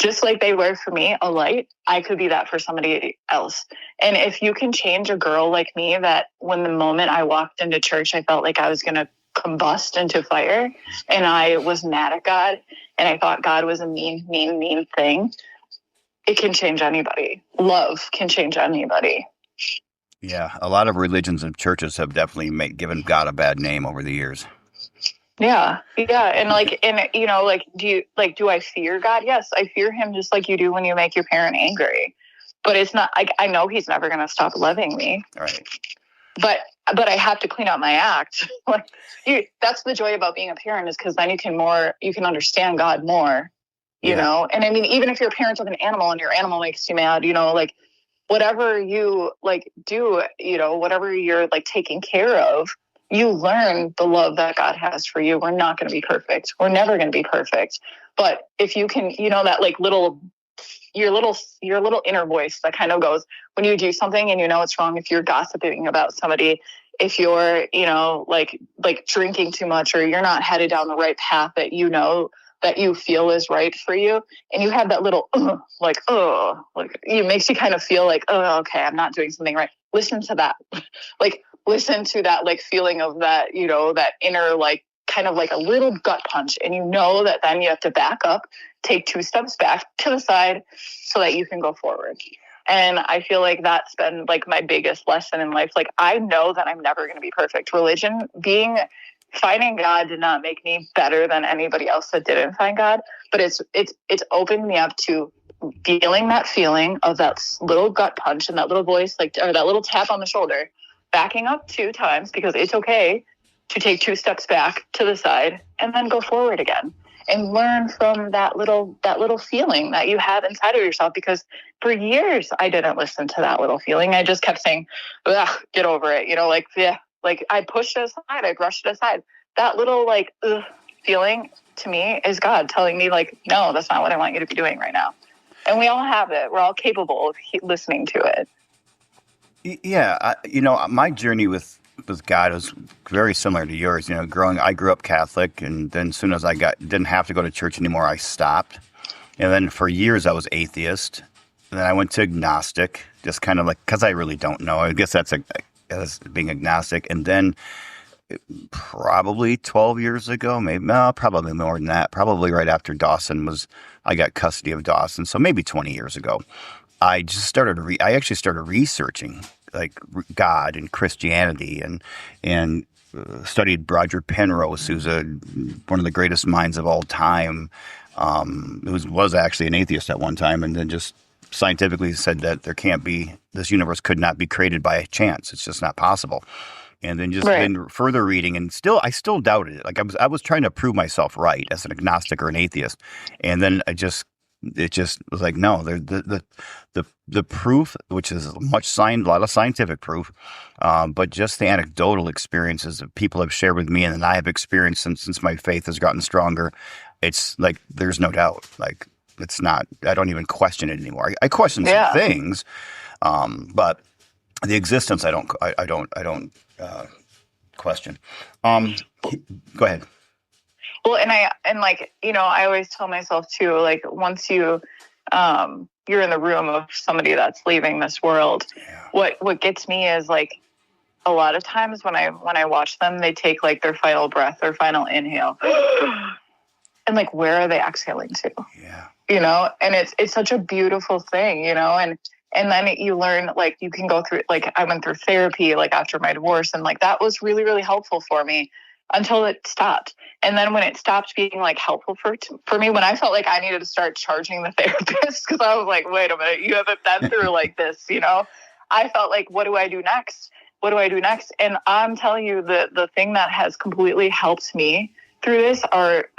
Just like they were for me, a light, I could be that for somebody else. And if you can change a girl like me, that when the moment I walked into church, I felt like I was going to combust into fire and I was mad at God and I thought God was a mean thing, it can change anybody. Love can change anybody. Yeah, a lot of religions and churches have definitely given God a bad name over the years. Yeah. Do I fear God? Yes, I fear him just like you do when you make your parent angry. But it's not, I know he's never going to stop loving me. Right. But I have to clean out my act. That's the joy about being a parent, is because then you can understand God more, you know? And I mean, even if you're a parent of an animal and your animal makes you mad, whatever you do, whatever you're taking care of, you learn the love that God has for you. We're not going to be perfect. We're never going to be perfect. But if you can, that your little inner voice that kind of goes when you do something and it's wrong, if you're gossiping about somebody, if you're, drinking too much, or you're not headed down the right path that that you feel is right for you, and you have that little it makes you kind of feel like, oh, okay, I'm not doing something right. Listen to that. Listen to that feeling of that, that inner kind of like a little gut punch, and that then you have to back up, take 2 steps back to the side so that you can go forward. And I feel like that's been my biggest lesson in life. I know that I'm never going to be perfect. Finding God did not make me better than anybody else that didn't find God, but it's opened me up to feeling that feeling of that little gut punch and that little voice, or that little tap on the shoulder, backing up 2 times, because it's okay to take 2 steps back to the side and then go forward again and learn from that little feeling that you have inside of yourself. Because for years I didn't listen to that little feeling. I just kept saying, get over it. I pushed it aside. I brushed it aside. That little feeling to me is God telling me no, that's not what I want you to be doing right now. And we all have it. We're all capable of listening to it. Yeah. My journey with with God was very similar to yours. I grew up Catholic, and then as soon as I didn't have to go to church anymore, I stopped. And then for years I was atheist. And then I went to agnostic, just kind of like, because I really don't know. I guess that's as being agnostic. And then probably 12 years ago, maybe, no, probably more than that, probably right after I got custody of Dawson. So maybe 20 years ago, I just started, I actually started researching like God and Christianity and studied Roger Penrose, who's one of the greatest minds of all time. Who was actually an atheist at one time, and then just scientifically said that this universe could not be created by chance. It's just not possible. And then just been further reading, and I still doubted it. Like I was trying to prove myself right as an agnostic or an atheist, and then it just was like, no, the proof, which is a lot of scientific proof, but just the anecdotal experiences that people have shared with me, and that I have experienced since my faith has gotten stronger. It's like there's no doubt. Like it's not. I don't even question it anymore. I question some things, but the existence I don't question. Go ahead. Well, I always tell myself too, like once you're in the room of somebody that's leaving this world, what gets me is like a lot of times when I watch them, they take like their final breath, their final inhale, and like where are they exhaling to? Yeah. And it's such a beautiful thing, and then you learn, like, you can go through, like, I went through therapy, like, after my divorce, and, like, that was really, really helpful for me until it stopped. And then when it stopped being, like, helpful for me, when I felt like I needed to start charging the therapist, because I was like, wait a minute, you haven't been through, like, this, I felt like, what do I do next? What do I do next? And I'm telling you, the thing that has completely helped me through this are,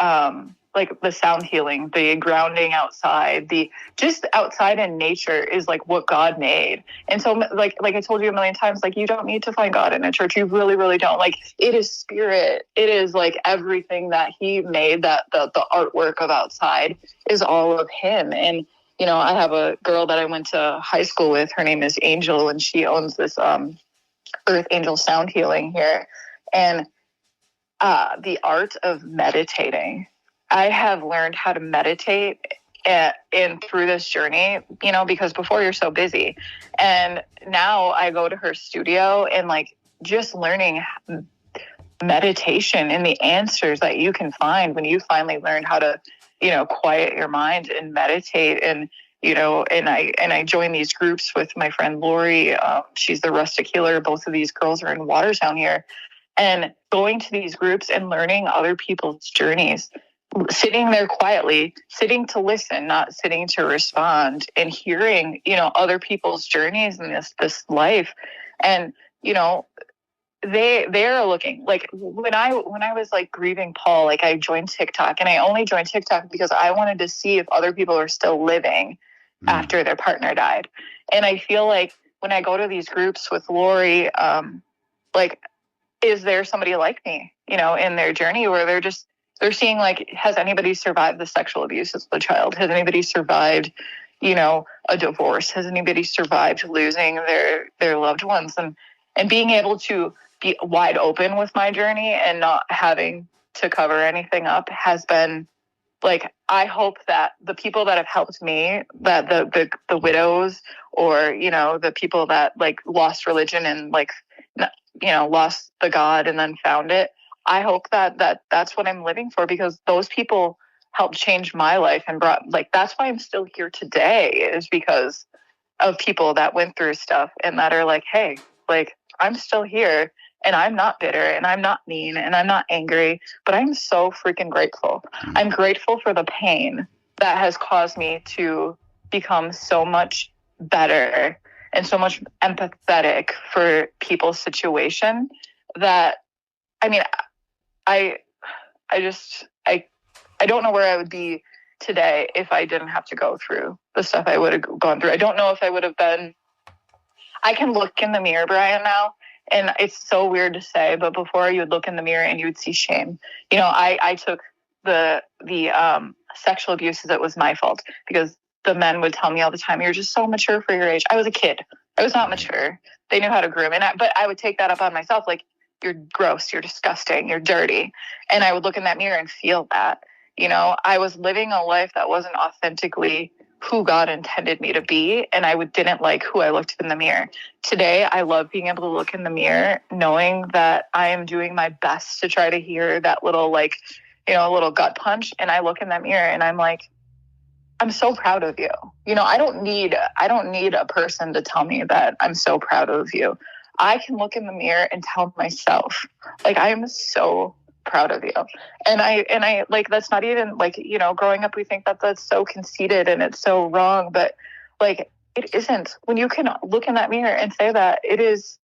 like the sound healing, the grounding outside, the just outside in nature is like what God made. And so like I told you a million times, like you don't need to find God in a church. You really, really don't. Like it is spirit. It is like everything that he made, that the artwork of outside is all of him. And, I have a girl that I went to high school with. Her name is Angel, and she owns this Earth Angel Sound Healing here. And the art of meditating. I have learned how to meditate in through this journey, because before you're so busy. And now I go to her studio and like just learning meditation and the answers that you can find when you finally learn how to, quiet your mind and meditate. And, and I join these groups with my friend Lori. She's the rustic healer. Both of these girls are in Watertown here. And going to these groups and learning other people's journeys, sitting there quietly, sitting to listen, not sitting to respond, and hearing, other people's journeys in this life. And, they are looking, like when I was like grieving Paul, like I joined TikTok, and I only joined TikTok because I wanted to see if other people are still living after their partner died. And I feel like when I go to these groups with Lori, like, is there somebody like me, in their journey where they're seeing, like, has anybody survived the sexual abuse as a child? Has anybody survived, a divorce? Has anybody survived losing their loved ones? And being able to be wide open with my journey and not having to cover anything up has been, like, I hope that the people that have helped me, that the widows or, the people that, like, lost religion and, like, lost the God and then found it, I hope that's what I'm living for, because those people helped change my life and brought, like, that's why I'm still here today, is because of people that went through stuff and that are like, hey, like, I'm still here and I'm not bitter and I'm not mean and I'm not angry, but I'm so freaking grateful. I'm grateful for the pain that has caused me to become so much better and so much empathetic for people's situation that, I mean, I don't know where I would be today if I didn't have to go through the stuff I would have gone through. I don't know if I would have been, I can look in the mirror, Brian, now, and it's so weird to say, but before you would look in the mirror and you would see shame. I took the sexual abuse as it was my fault, because the men would tell me all the time, you're just so mature for your age. I was a kid. I was not mature. They knew how to groom. But I would take that up on myself. Like, you're gross, you're disgusting, you're dirty. And I would look in that mirror and feel that, I was living a life that wasn't authentically who God intended me to be. And I didn't like who I looked in the mirror. Today, I love being able to look in the mirror, knowing that I am doing my best to try to hear that little, a little gut punch. And I look in that mirror and I'm like, I'm so proud of you. I don't need a person to tell me that I'm so proud of you. I can look in the mirror and tell myself, like, I am so proud of you. And I like, that's not even growing up, we think that that's so conceited and it's so wrong, but like, it isn't. When you can look in that mirror and say that, it is,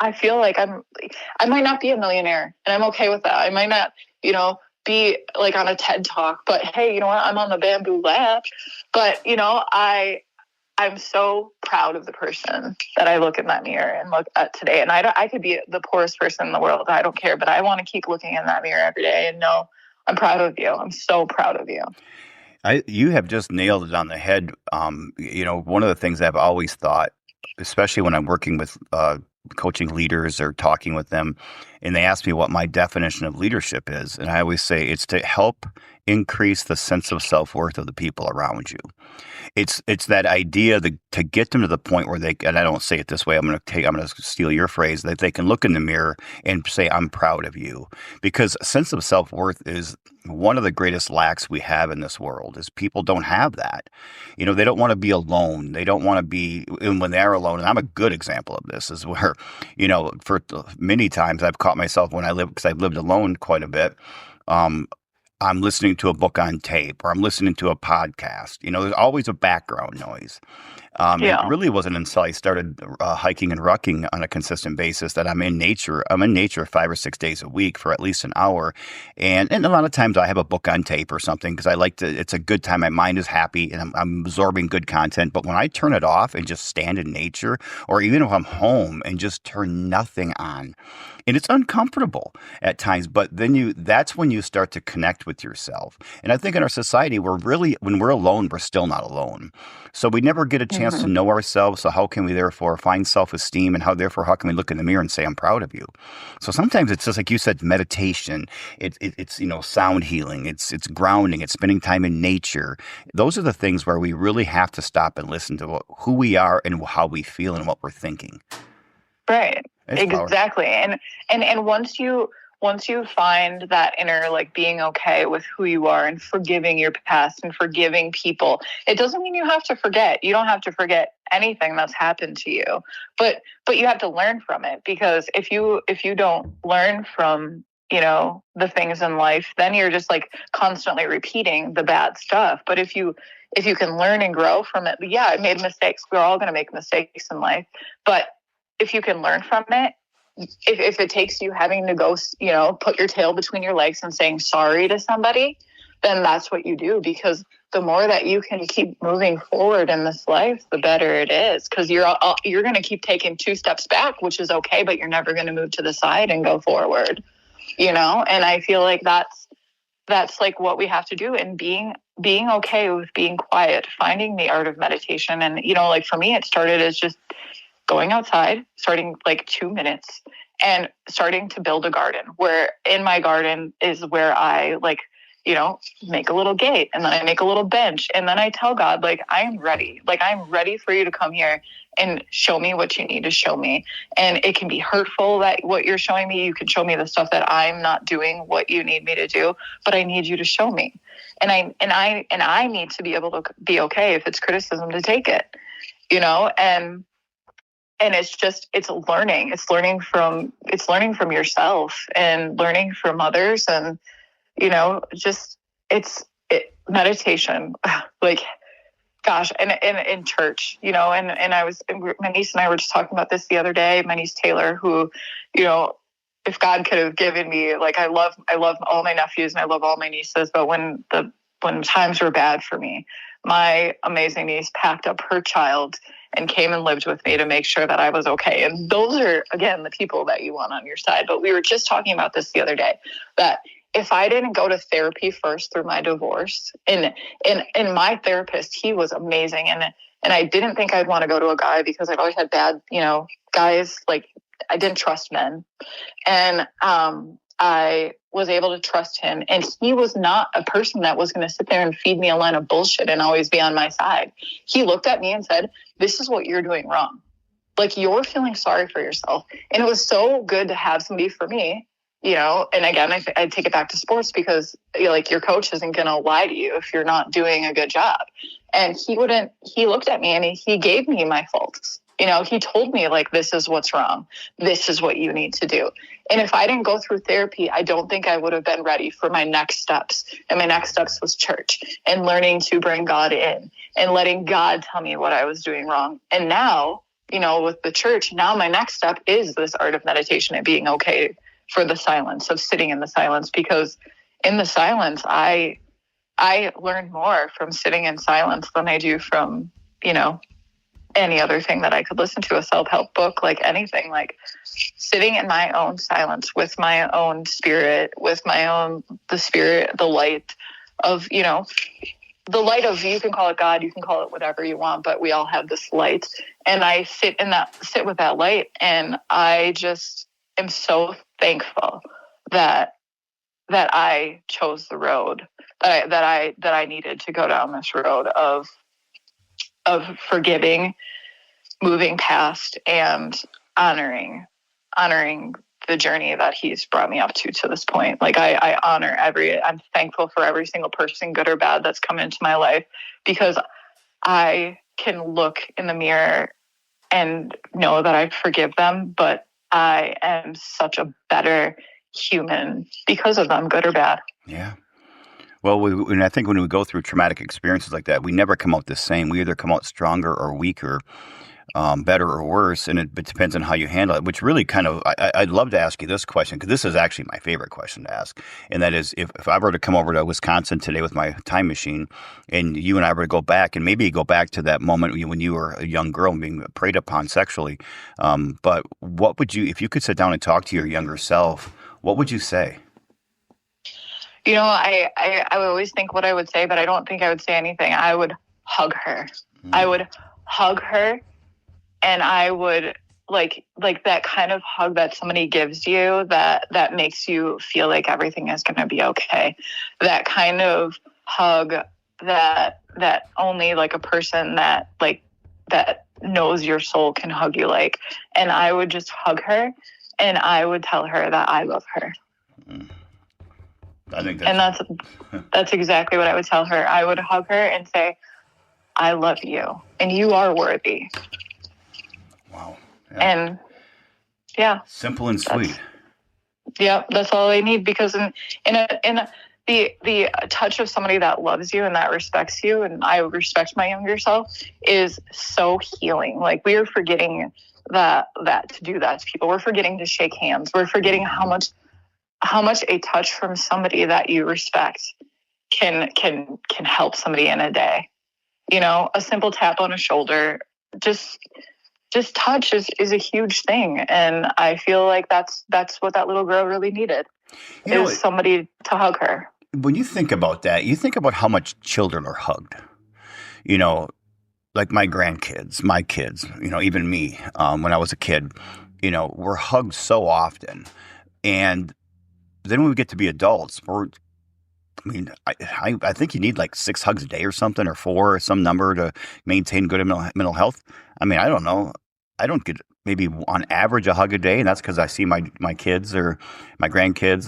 I feel like I might not be a millionaire, and I'm okay with that. I might not, be like on a TED talk, but hey, you know what? I'm on the Bamboo Lab, but I'm so proud of the person that I look in that mirror and look at today. And I could be the poorest person in the world. I don't care, but I want to keep looking in that mirror every day and know I'm proud of you. I'm so proud of you. You have just nailed it on the head. One of the things I've always thought, especially when I'm working with coaching leaders or talking with them, and they ask me what my definition of leadership is. And I always say it's to help increase the sense of self-worth of the people around you. It's that idea to get them to the point where and I don't say it this way, I'm going to steal your phrase, that they can look in the mirror and say, I'm proud of you. Because a sense of self-worth is one of the greatest lacks we have in this world, is people don't have that. They don't want to be alone. They don't want to be, and when they're alone, and I'm a good example of this, is where, for many times I've caught myself because I've lived alone quite a bit, I'm listening to a book on tape, or I'm listening to a podcast. There's always a background noise. It really wasn't until I started hiking and rucking on a consistent basis that I'm in nature. I'm in nature 5 or 6 days a week for at least an hour. And a lot of times I have a book on tape or something because I like to, it's a good time. My mind is happy and I'm absorbing good content. But when I turn it off and just stand in nature, or even if I'm home and just turn nothing on, and it's uncomfortable at times, but then that's when you start to connect with yourself. And I think in our society, when we're alone, we're still not alone. So we never get a chance to know ourselves. So how can we therefore find self-esteem, and how can we look in the mirror and say, I'm proud of you? So sometimes it's just like you said, meditation. It's sound healing. It's grounding. It's spending time in nature. Those are the things where we really have to stop and listen to who we are and how we feel and what we're thinking. Right. Exactly. And once you find that inner, like, being okay with who you are and forgiving your past and forgiving people, it doesn't mean you have to forget. You don't have to forget anything that's happened to you, but you have to learn from it, because if you don't learn from, the things in life, then you're just like constantly repeating the bad stuff. But if you can learn and grow from it, I made mistakes. We're all going to make mistakes in life, but if you can learn from it, if it takes you having to go, put your tail between your legs and saying sorry to somebody, then that's what you do. Because the more that you can keep moving forward in this life, the better it is. Because you're going to keep taking 2 steps back, which is okay, but you're never going to move to the side and go forward, And I feel like that's like what we have to do, and being okay with being quiet, finding the art of meditation. And, like for me, it started as just going outside, starting like 2 minutes, and starting to build a garden, where in my garden is where I make a little gate, and then I make a little bench, and then I tell God, like, I'm ready for you to come here and show me what you need to show me. And it can be hurtful that what you're showing me, you can show me the stuff that I'm not doing what you need me to do, but I need you to show me. And I need to be able to be okay if it's criticism to take it, and it's learning from yourself and learning from others. And, meditation, like, gosh, and in church, and my niece and I were just talking about this the other day, my niece Taylor, who, if God could have given me, like, I love all my nephews and I love all my nieces, but when times were bad for me, my amazing niece packed up her child and came and lived with me to make sure that I was okay. And those are, again, the people that you want on your side. But we were just talking about this the other day, that if I didn't go to therapy first through my divorce, and my therapist, he was amazing. And And I didn't think I'd want to go to a guy because I've always had bad, guys. Like, I didn't trust men. And I was able to trust him. And he was not a person that was going to sit there and feed me a line of bullshit and always be on my side. He looked at me and said, this is what you're doing wrong. Like, you're feeling sorry for yourself. And it was so good to have somebody for me, and again, I take it back to sports because your coach isn't going to lie to you if you're not doing a good job. And he looked at me and he gave me my faults. He told me, like, this is what's wrong. This is what you need to do. And if I didn't go through therapy, I don't think I would have been ready for my next steps. And my next steps was church and learning to bring God in and letting God tell me what I was doing wrong. And now, with the church, now my next step is this art of meditation and being okay for the silence, of sitting in the silence, because in the silence, I learn more from sitting in silence than I do from, any other thing that I could listen to, a self-help book, like anything, like sitting in my own silence with my own spirit, with the spirit, the light of, the light of, you can call it God, you can call it whatever you want, but we all have this light. And I sit with that light. And I just am so thankful that I chose the road that I needed to go down this road of forgiving, moving past, and honoring the journey that he's brought me up to this point. Like, I honor I'm thankful for every single person, good or bad, that's come into my life, because I can look in the mirror and know that I forgive them, but I am such a better human because of them, good or bad. Yeah. Well, and I think when we go through traumatic experiences like that, we never come out the same. We either come out stronger or weaker, better or worse, and it depends on how you handle it, which really kind of, I'd love to ask you this question, because this is actually my favorite question to ask, and that is, if I were to come over to Wisconsin today with my time machine, and you and I were to go back, and maybe go back to that moment when you were a young girl being preyed upon sexually, but what would you, if you could sit down and talk to your younger self, what would you say? I would always think what I would say, but I don't think I would say anything. I would hug her. I would hug her, and I would like that kind of hug that somebody gives you that makes you feel like everything is going to be okay. That kind of hug that only like a person that knows your soul can hug you like. And I would just hug her, and I would tell her that I love her. I think that's exactly what I would tell her. I would hug her and say, I love you, and you are worthy. Wow. Yeah. And yeah. Simple and sweet. That's all I need, because the touch of somebody that loves you and that respects you, and I respect my younger self, is so healing. Like, we are forgetting that to do that to people. We're forgetting to shake hands. We're forgetting how much a touch from somebody that you respect can help somebody in a day. A simple tap on a shoulder, just touch is a huge thing. And I feel like that's what that little girl really needed, is somebody to hug her. When you think about that, you think about how much children are hugged. Like my grandkids, my kids, even me, when I was a kid, we're hugged so often. And then when we get to be adults, I think you need like 6 hugs a day or something, or 4, or some number to maintain good mental health. I mean, I don't know. I don't get maybe on average a hug a day, and that's because I see my kids or my grandkids,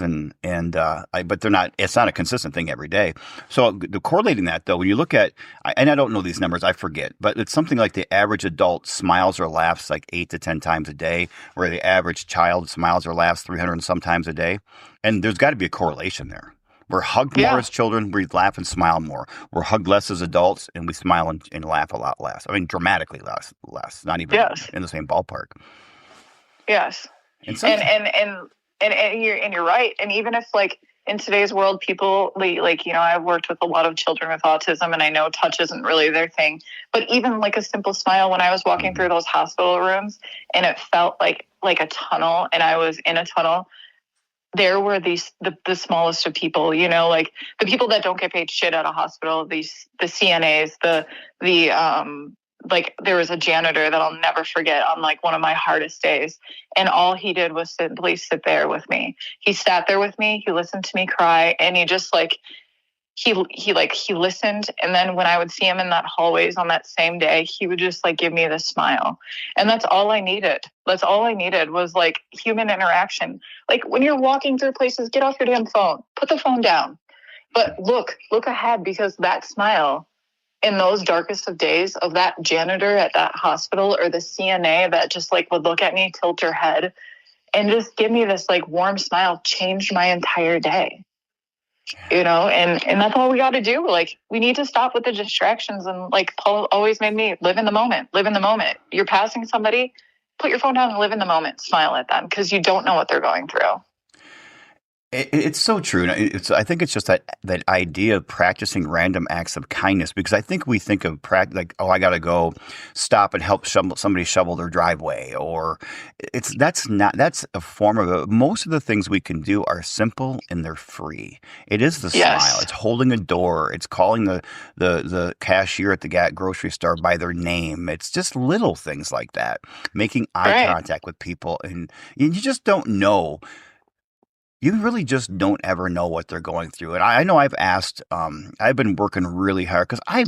but they're not. It's not a consistent thing every day. So correlating that though, when you look at, and I don't know these numbers, I forget, but it's something like the average adult smiles or laughs like 8 to 10 times a day, where the average child smiles or laughs 300 and some times a day, and there's got to be a correlation there. We're hugged more as children, we laugh and smile more. We're hugged less as adults, and we smile and laugh a lot less. I mean, dramatically less, not even in the same ballpark. Yes. And you're right. And even if, like, in today's world, people I've worked with a lot of children with autism, and I know touch isn't really their thing, but even like a simple smile, when I was walking through those hospital rooms and it felt like a tunnel, and I was in a tunnel, there were the smallest of people, like the people that don't get paid shit at a hospital, the CNAs, the like there was a janitor that I'll never forget on like one of my hardest days. And all he did was simply sit there with me. He sat there with me. He listened to me cry, and he just like, he listened. And then when I would see him in that hallways on that same day, he would just like give me this smile. And that's all I needed. That's all I needed was like human interaction. Like when you're walking through places, get off your damn phone, put the phone down, but look ahead, because that smile in those darkest of days of that janitor at that hospital, or the CNA that just like would look at me, tilt her head and just give me this like warm smile, changed my entire day. You know, and that's all we got to do. Like, we need to stop with the distractions. And like Paul always made me live in the moment, live in the moment. You're passing somebody, put your phone down and live in the moment, smile at them, because you don't know what they're going through. It's so true. I think it's just that idea of practicing random acts of kindness, because I think we think of like, oh, I got to go stop and help somebody shovel their driveway, or that's a form of most of the things we can do are simple and they're free. It is the smile. It's holding a door. It's calling the cashier at the grocery store by their name. It's just little things like that, making eye contact with people, and you just don't know. You really just don't ever know what they're going through. And I know I've asked, I've been working really hard, because I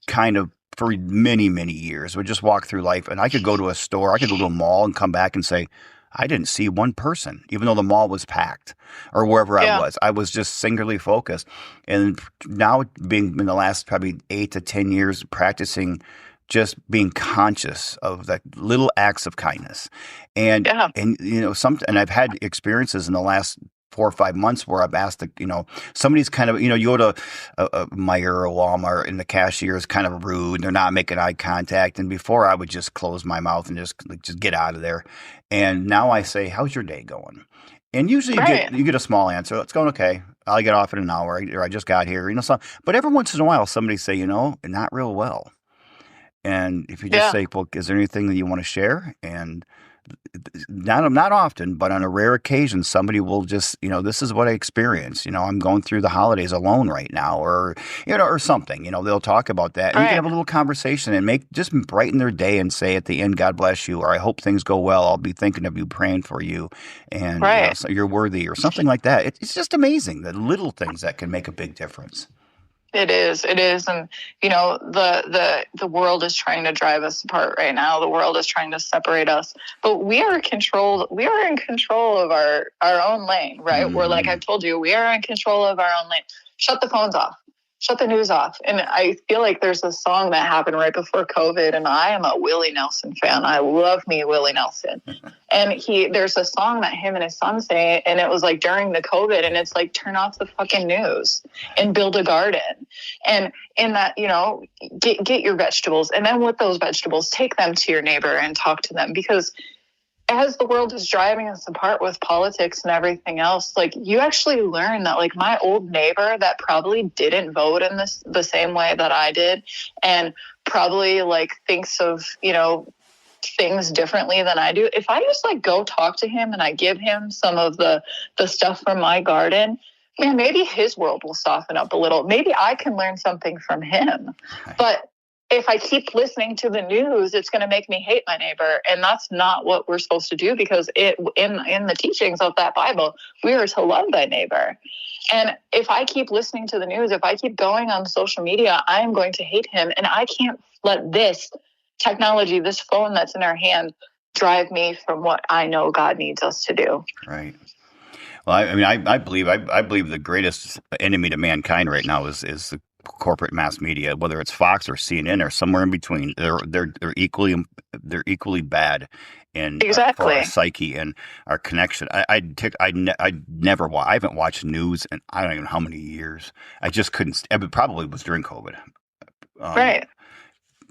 kind of, for many, many years, would just walk through life, and I could go to a store, I could go to a mall and come back and say, I didn't see one person, even though the mall was packed, or wherever I was just singularly focused. And now, being in the last probably 8 to 10 years practicing just being conscious of the little acts of kindness. And you know, and I've had experiences in the last 4 or 5 months where I've asked, somebody's kind of, you go to a Meijer or a Walmart, and the cashier is kind of rude, and they're not making eye contact. And before, I would just close my mouth and just get out of there. And now I say, how's your day going? And usually you get a small answer. It's going okay. I'll get off in an hour, or I just got here, but every once in a while, somebody say, not real well. And if you just say, well, is there anything that you want to share? And not often, but on a rare occasion, somebody will just, this is what I experience. I'm going through the holidays alone right now, or something, they'll talk about that. And you can have a little conversation and just brighten their day and say at the end, God bless you, or I hope things go well. I'll be thinking of you, praying for you, and so you're worthy, or something like that. It's just amazing, the little things that can make a big difference. It is. And, the world is trying to drive us apart right now. The world is trying to separate us, but we are in control of our own lane, right? We're like, I've told you, we are in control of our own lane. Shut the phones off. Shut the news off. And I feel like there's a song that happened right before COVID, and I am a Willie Nelson fan. I love me Willie Nelson. And there's a song that him and his son say, and it was like during the COVID, and it's like, turn off the fucking news and build a garden. And in that, get your vegetables. And then with those vegetables, take them to your neighbor and talk to them, because as the world is driving us apart with politics and everything else, like, you actually learn that, like, my old neighbor that probably didn't vote in the same way that I did, and probably like thinks of, things differently than I do. If I just like go talk to him and I give him some of the stuff from my garden, man, maybe his world will soften up a little. Maybe I can learn something from him. But if I keep listening to the news, it's going to make me hate my neighbor. And that's not what we're supposed to do, because in the teachings of that Bible, we are to love thy neighbor. And if I keep listening to the news, if I keep going on social media, I'm going to hate him. And I can't let this technology, this phone that's in our hand, drive me from what I know God needs us to do. Right. Well, I believe the greatest enemy to mankind right now is the corporate mass media, whether it's Fox or CNN or somewhere in between. They're equally bad in for our psyche and our connection. I haven't watched news in I don't even know how many years. I just couldn't. It probably was during COVID. Right.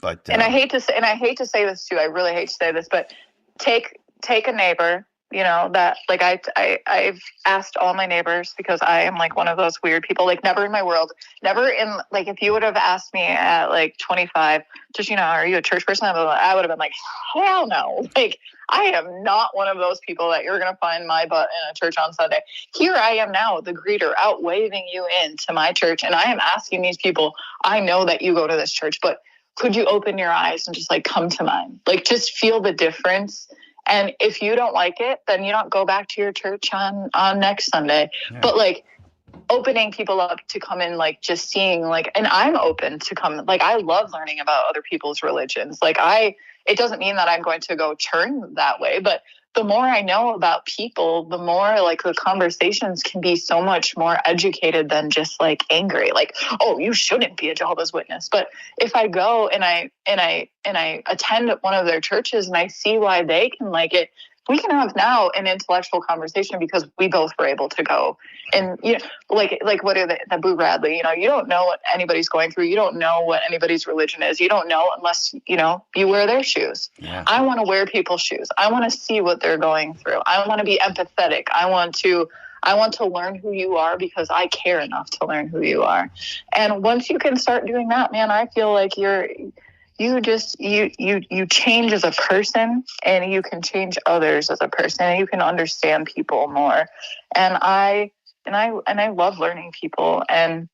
But I hate to say this too. I really hate to say this, but take a neighbor. That like I've asked all my neighbors, because I am like one of those weird people, like never in my world, never in, like, if you would have asked me at like 25, Tashina, are you a church person? I would have been like, hell no. Like, I am not one of those people that you're going to find my butt in a church on Sunday. Here I am now, the greeter, out waving you into my church. And I am asking these people, I know that you go to this church, but could you open your eyes and just like come to mine? Like, just feel the difference. And if you don't like it, then you don't go back to your church on next Sunday. Yeah. But like, opening people up to come in, like just seeing, like, and I'm open to come, like, I love learning about other people's religions. Like, it doesn't mean that I'm going to go turn that way, but the more I know about people, the more like the conversations can be so much more educated than just like angry, like, oh, you shouldn't be a Jehovah's Witness. But if I go and I attend one of their churches and I see why they can like it, we can have now an intellectual conversation because we both were able to go. And, you know, like what are the Boo Radley, you know, you don't know what anybody's going through. You don't know what anybody's religion is. You don't know unless, you know, you wear their shoes. Yeah. I want to wear people's shoes. I want to see what they're going through. I want to be empathetic. I want to learn who you are because I care enough to learn who you are. And once you can start doing that, man, I feel like you change as a person, and you can change others as a person, and you can understand people more. And I love learning people, and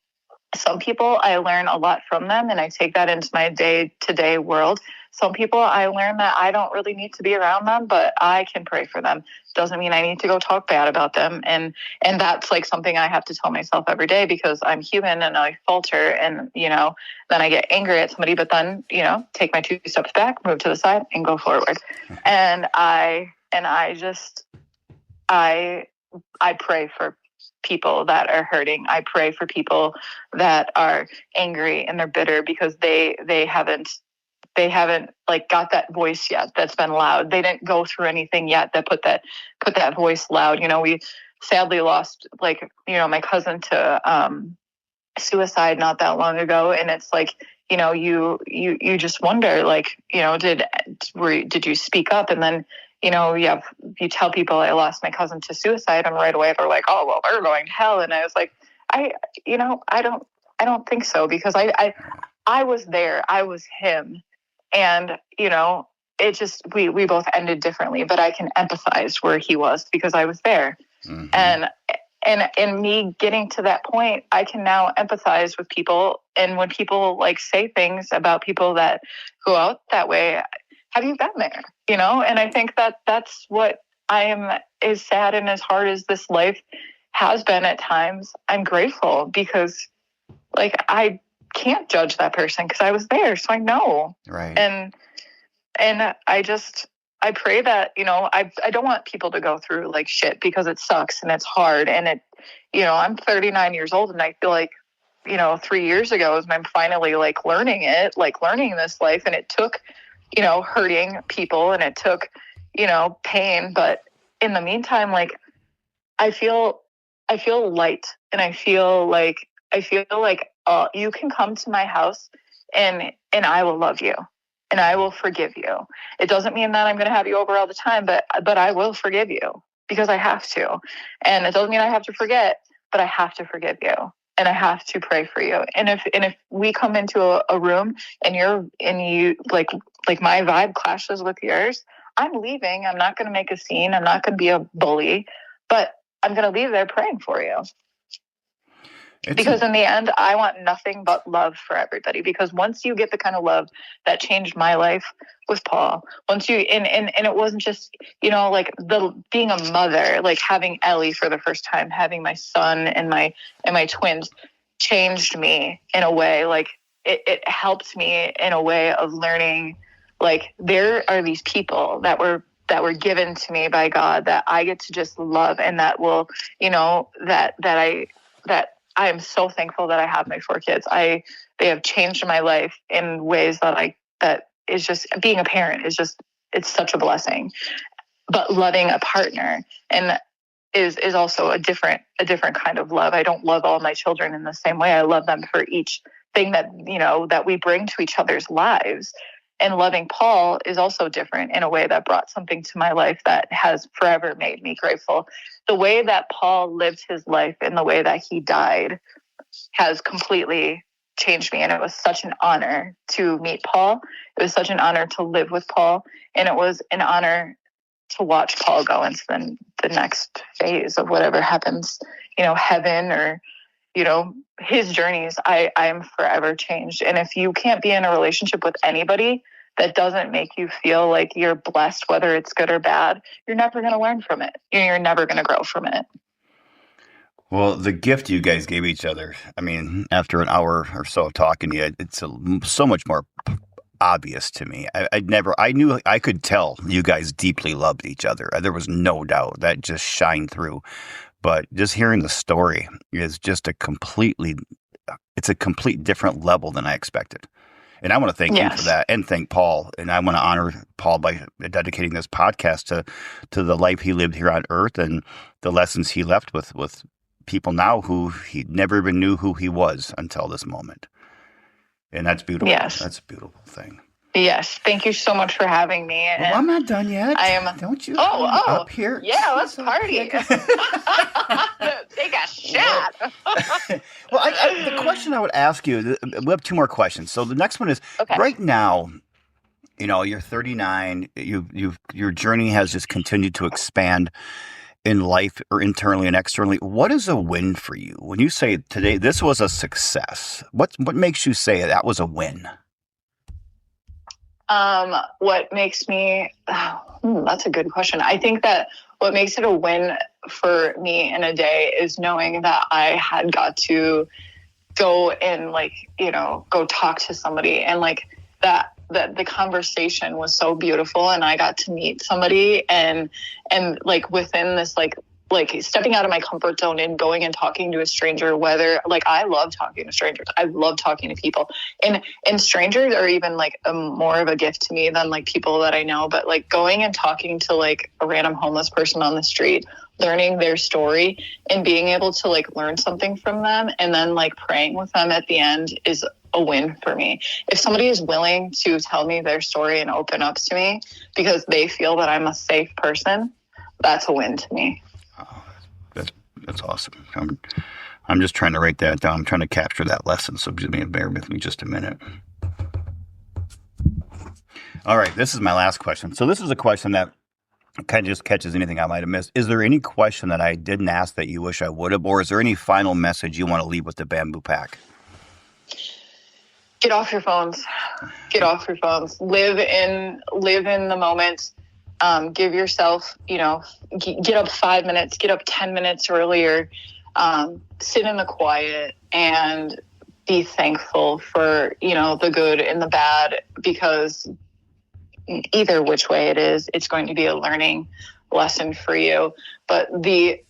some people I learn a lot from them, and I take that into my day-to-day world. Some people I learn that I don't really need to be around them, but I can pray for them. Doesn't mean I need to go talk bad about them. And that's like something I have to tell myself every day, because I'm human and I falter, and, you know, then I get angry at somebody, but then, you know, take my 2 steps back, move to the side and go forward. And I pray for people that are hurting. I pray for people that are angry and they're bitter because they haven't like got that voice yet that's been loud. They didn't go through anything yet that put that voice loud. You know, we sadly lost, like, you know, my cousin to suicide not that long ago, and it's like, you know, you just wonder, like, you know, did you speak up? And then, you know, you tell people I lost my cousin to suicide, and right away they're like, oh, well, they're going to hell. And I was like, I don't think so, because I was there. I was him. And, you know, it just, we both ended differently, but I can empathize where he was because I was there. Mm-hmm. And in me getting to that point, I can now empathize with people. And when people like say things about people that go out that way, have you been there? You know? And I think that that's what I am, as sad and as hard as this life has been at times. I'm grateful because, like, I can't judge that person because I was there, so I know. Right. And I pray that, you know, I don't want people to go through like shit, because it sucks and it's hard. And it, you know, I'm 39 years old, and I feel like, you know, 3 years ago is when I'm finally like learning this life. And it took, you know, hurting people, and it took, you know, pain. But in the meantime, like, I feel light, and I feel like you can come to my house and I will love you and I will forgive you. It doesn't mean that I'm going to have you over all the time, but I will forgive you because I have to. And it doesn't mean I have to forget, but I have to forgive you, and I have to pray for you. And if we come into a room and you like my vibe clashes with yours, I'm leaving. I'm not going to make a scene. I'm not going to be a bully, but I'm going to leave there praying for you. Because in the end, I want nothing but love for everybody. Because once you get the kind of love that changed my life with Paul, once you, and it wasn't just, you know, like being a mother, like having Ellie for the first time, having my son and my twins changed me in a way. Like it helped me in a way of learning, like, there are these people that were given to me by God that I get to just love, and that will, you know, that I am so thankful that I have my 4 kids. They have changed my life in ways that is just, being a parent is just, it's such a blessing. But loving a partner and is also a different kind of love. I don't love all my children in the same way. I love them for each thing that, you know, that we bring to each other's lives. And loving Paul is also different in a way that brought something to my life that has forever made me grateful. The way that Paul lived his life and the way that he died has completely changed me. And it was such an honor to meet Paul. It was such an honor to live with Paul. And it was an honor to watch Paul go into the next phase of whatever happens, you know, heaven or, his journeys, I am forever changed. And if you can't be in a relationship with anybody that doesn't make you feel like you're blessed, whether it's good or bad, you're never going to learn from it. You're never going to grow from it. Well, the gift you guys gave each other, I mean, after an hour or so of talking to you, it's so much more obvious to me. I could tell you guys deeply loved each other. There was no doubt that just shined through. But just hearing the story is just it's a complete different level than I expected. And I want to thank you for that, and thank Paul. And I want to honor Paul by dedicating this podcast to the life he lived here on earth and the lessons he left with people now who he never even knew who he was until this moment. And that's beautiful. Yes. That's a beautiful thing. Yes. Thank you so much for having me. Well, I'm not done yet. I am. Don't you? Up here. Yeah, let's party. Take a shot. Well, the question I would ask you, we have two more questions. So the next one is, right now, you're 39. Your journey has just continued to expand in life, or internally and externally. What is a win for you? When you say today, this was a success, what makes you say that was a win? What makes me, that's a good question. I think that what makes it a win for me in a day is knowing that I had got to go and go talk to somebody, and that the conversation was so beautiful, and I got to meet somebody and within this, stepping out of my comfort zone and going and talking to a stranger, whether I love talking to strangers. I love talking to people, and strangers are even more of a gift to me than people that I know, but going and talking to a random homeless person on the street, learning their story and being able to learn something from them, and then praying with them at the end is a win for me. If somebody is willing to tell me their story and open up to me because they feel that I'm a safe person, that's a win to me. Oh, that's awesome. I'm just trying to write that down. I'm trying to capture that lesson. So just bear with me just a minute. All right. This is my last question. So this is a question that kind of just catches anything I might have missed. Is there any question that I didn't ask that you wish I would have, or is there any final message you want to leave with the Bamboo Pack? Get off your phones. Get off your phones. Live in the moment. Give yourself, get up 5 minutes, get up 10 minutes earlier, sit in the quiet and be thankful for, the good and the bad, because either which way it is, it's going to be a learning lesson for you. But the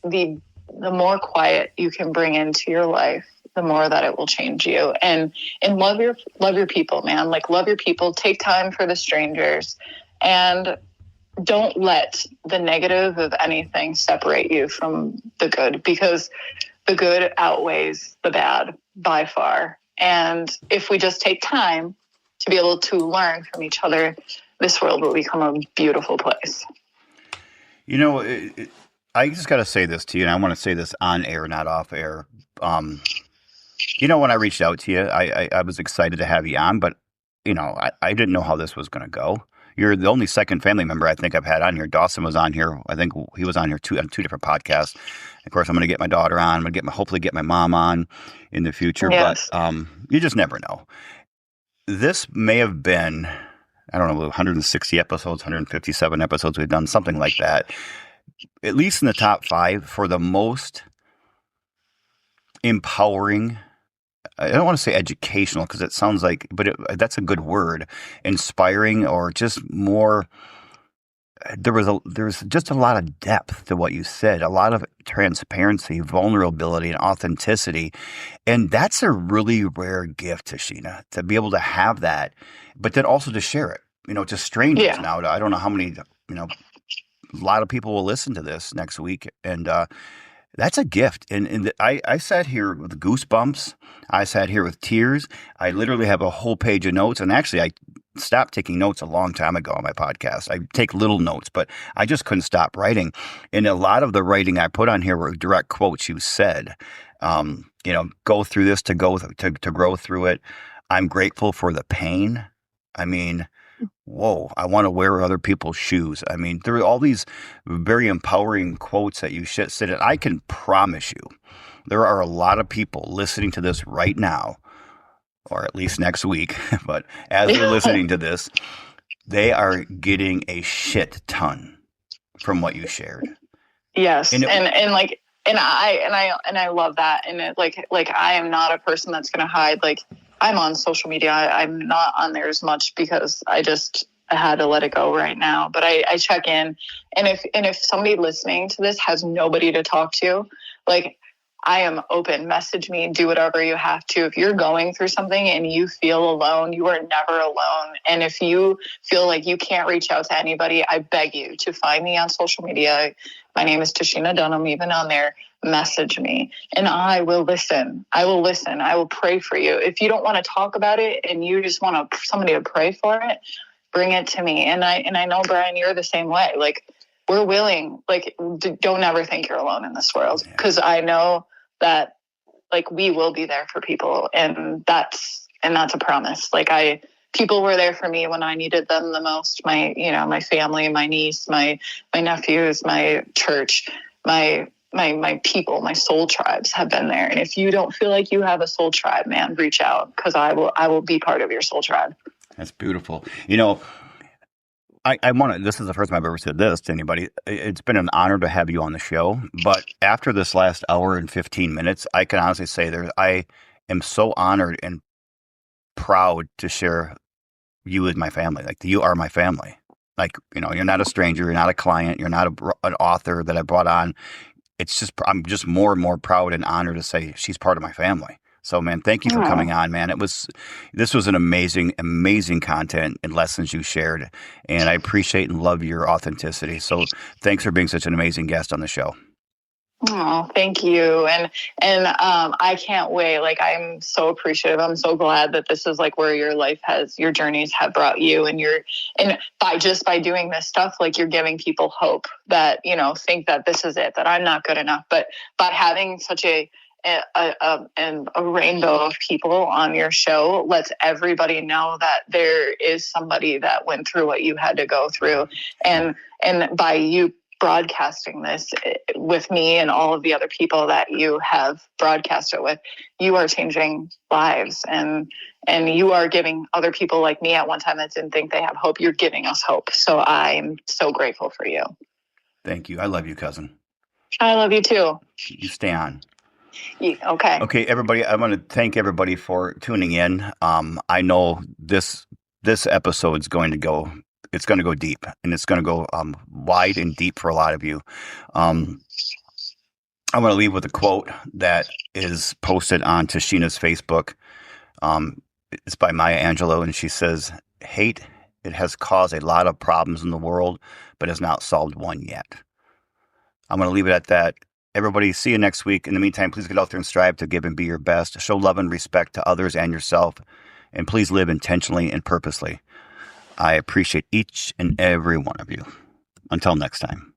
more quiet you can bring into your life, the more that it will change you. And love your people, man. Love your people. Take time for the strangers, and don't let the negative of anything separate you from the good, because the good outweighs the bad by far. And if we just take time to be able to learn from each other, this world will become a beautiful place. I just got to say this to you, and I want to say this on air, not off air. When I reached out to you, I was excited to have you on, but, I didn't know how this was going to go. You're the only second family member I think I've had on here. Dawson was on here. I think he was on here on two different podcasts. Of course, I'm going to get my daughter on. I'm going to hopefully get my mom on in the future. Yes. But you just never know. This may have been, I don't know, 160 episodes, 157 episodes we've done, something like that. At least in the top 5 for the most empowering. I don't want to say educational because it sounds like, but that's a good word. Inspiring, or just more. There's just a lot of depth to what you said, a lot of transparency, vulnerability, and authenticity, and that's a really rare gift, Tashina, to be able to have that, but then also to share it, to strangers. Yeah. Now, I don't know how many, a lot of people will listen to this next week, and that's a gift. And I sat here with goosebumps. I sat here with tears. I literally have a whole page of notes. And actually, I stopped taking notes a long time ago on my podcast. I take little notes, but I just couldn't stop writing. And a lot of the writing I put on here were direct quotes you said. Go through this to grow through it. I'm grateful for the pain. I mean, whoa, I want to wear other people's shoes. I mean, there are all these very empowering quotes that you said. And I can promise you there are a lot of people listening to this right now, or at least next week, but as they're listening to this, they are getting a shit ton from what you shared. Yes. And I love that. And it, like I am not a person that's going to hide. Like, I'm on social media. I'm not on there as much because I had to let it go right now. But I check in, and if somebody listening to this has nobody to talk to, like, I am open. Message me, do whatever you have to. If you're going through something and you feel alone, you are never alone. And if you feel like you can't reach out to anybody, I beg you to find me on social media. My name is Tashina Dunham. Even on there, message me and I will listen. I will pray for you. If you don't want to talk about it and you just want somebody to pray for it, bring it to me. And I know, Brian, you're the same way. Like, we're willing. Like, don't ever think you're alone in this world, because I know that, like, we will be there for people, and that's a promise. Like, people were there for me when I needed them the most. My family, my niece, my nephews, my church, my people, my soul tribes have been there. And if you don't feel like you have a soul tribe, man, reach out, because I will be part of your soul tribe. That's beautiful. You know, I want to, this is the first time I've ever said this to anybody. It's been an honor to have you on the show. But after this last hour and 15 minutes, I can honestly say I am so honored and proud to share you with my family. Like, you are my family. Like, you know, you're not a stranger. You're not a client. You're not an author that I brought on. It's just, I'm just more and more proud and honored to say she's part of my family. So, man, thank you for coming on, man. This was an amazing, amazing content and lessons you shared, and I appreciate and love your authenticity. So thanks for being such an amazing guest on the show. Oh, thank you. And I can't wait. Like, I'm so appreciative. I'm so glad that this is like where your journeys have brought you, and by doing this stuff, like, you're giving people hope that, you know, think that this is it, that I'm not good enough. But by having such a rainbow of people on your show lets everybody know that there is somebody that went through what you had to go through. And by you broadcasting this with me and all of the other people that you have broadcast it with, you are changing lives, and you are giving other people like me at one time that didn't think they have hope. You're giving us hope. So I'm so grateful for you. Thank you. I love you, cousin. I love you too. You stay on. Okay. Okay, everybody. I want to thank everybody for tuning in. I know this episode is going to go. It's going to go deep, and it's going to go wide and deep for a lot of you. I'm going to leave with a quote that is posted on Tashina's Facebook. It's by Maya Angelou, and she says, "Hate, it has caused a lot of problems in the world, but has not solved one yet." I'm going to leave it at that. Everybody, see you next week. In the meantime, please get out there and strive to give and be your best. Show love and respect to others and yourself. And please live intentionally and purposely. I appreciate each and every one of you. Until next time.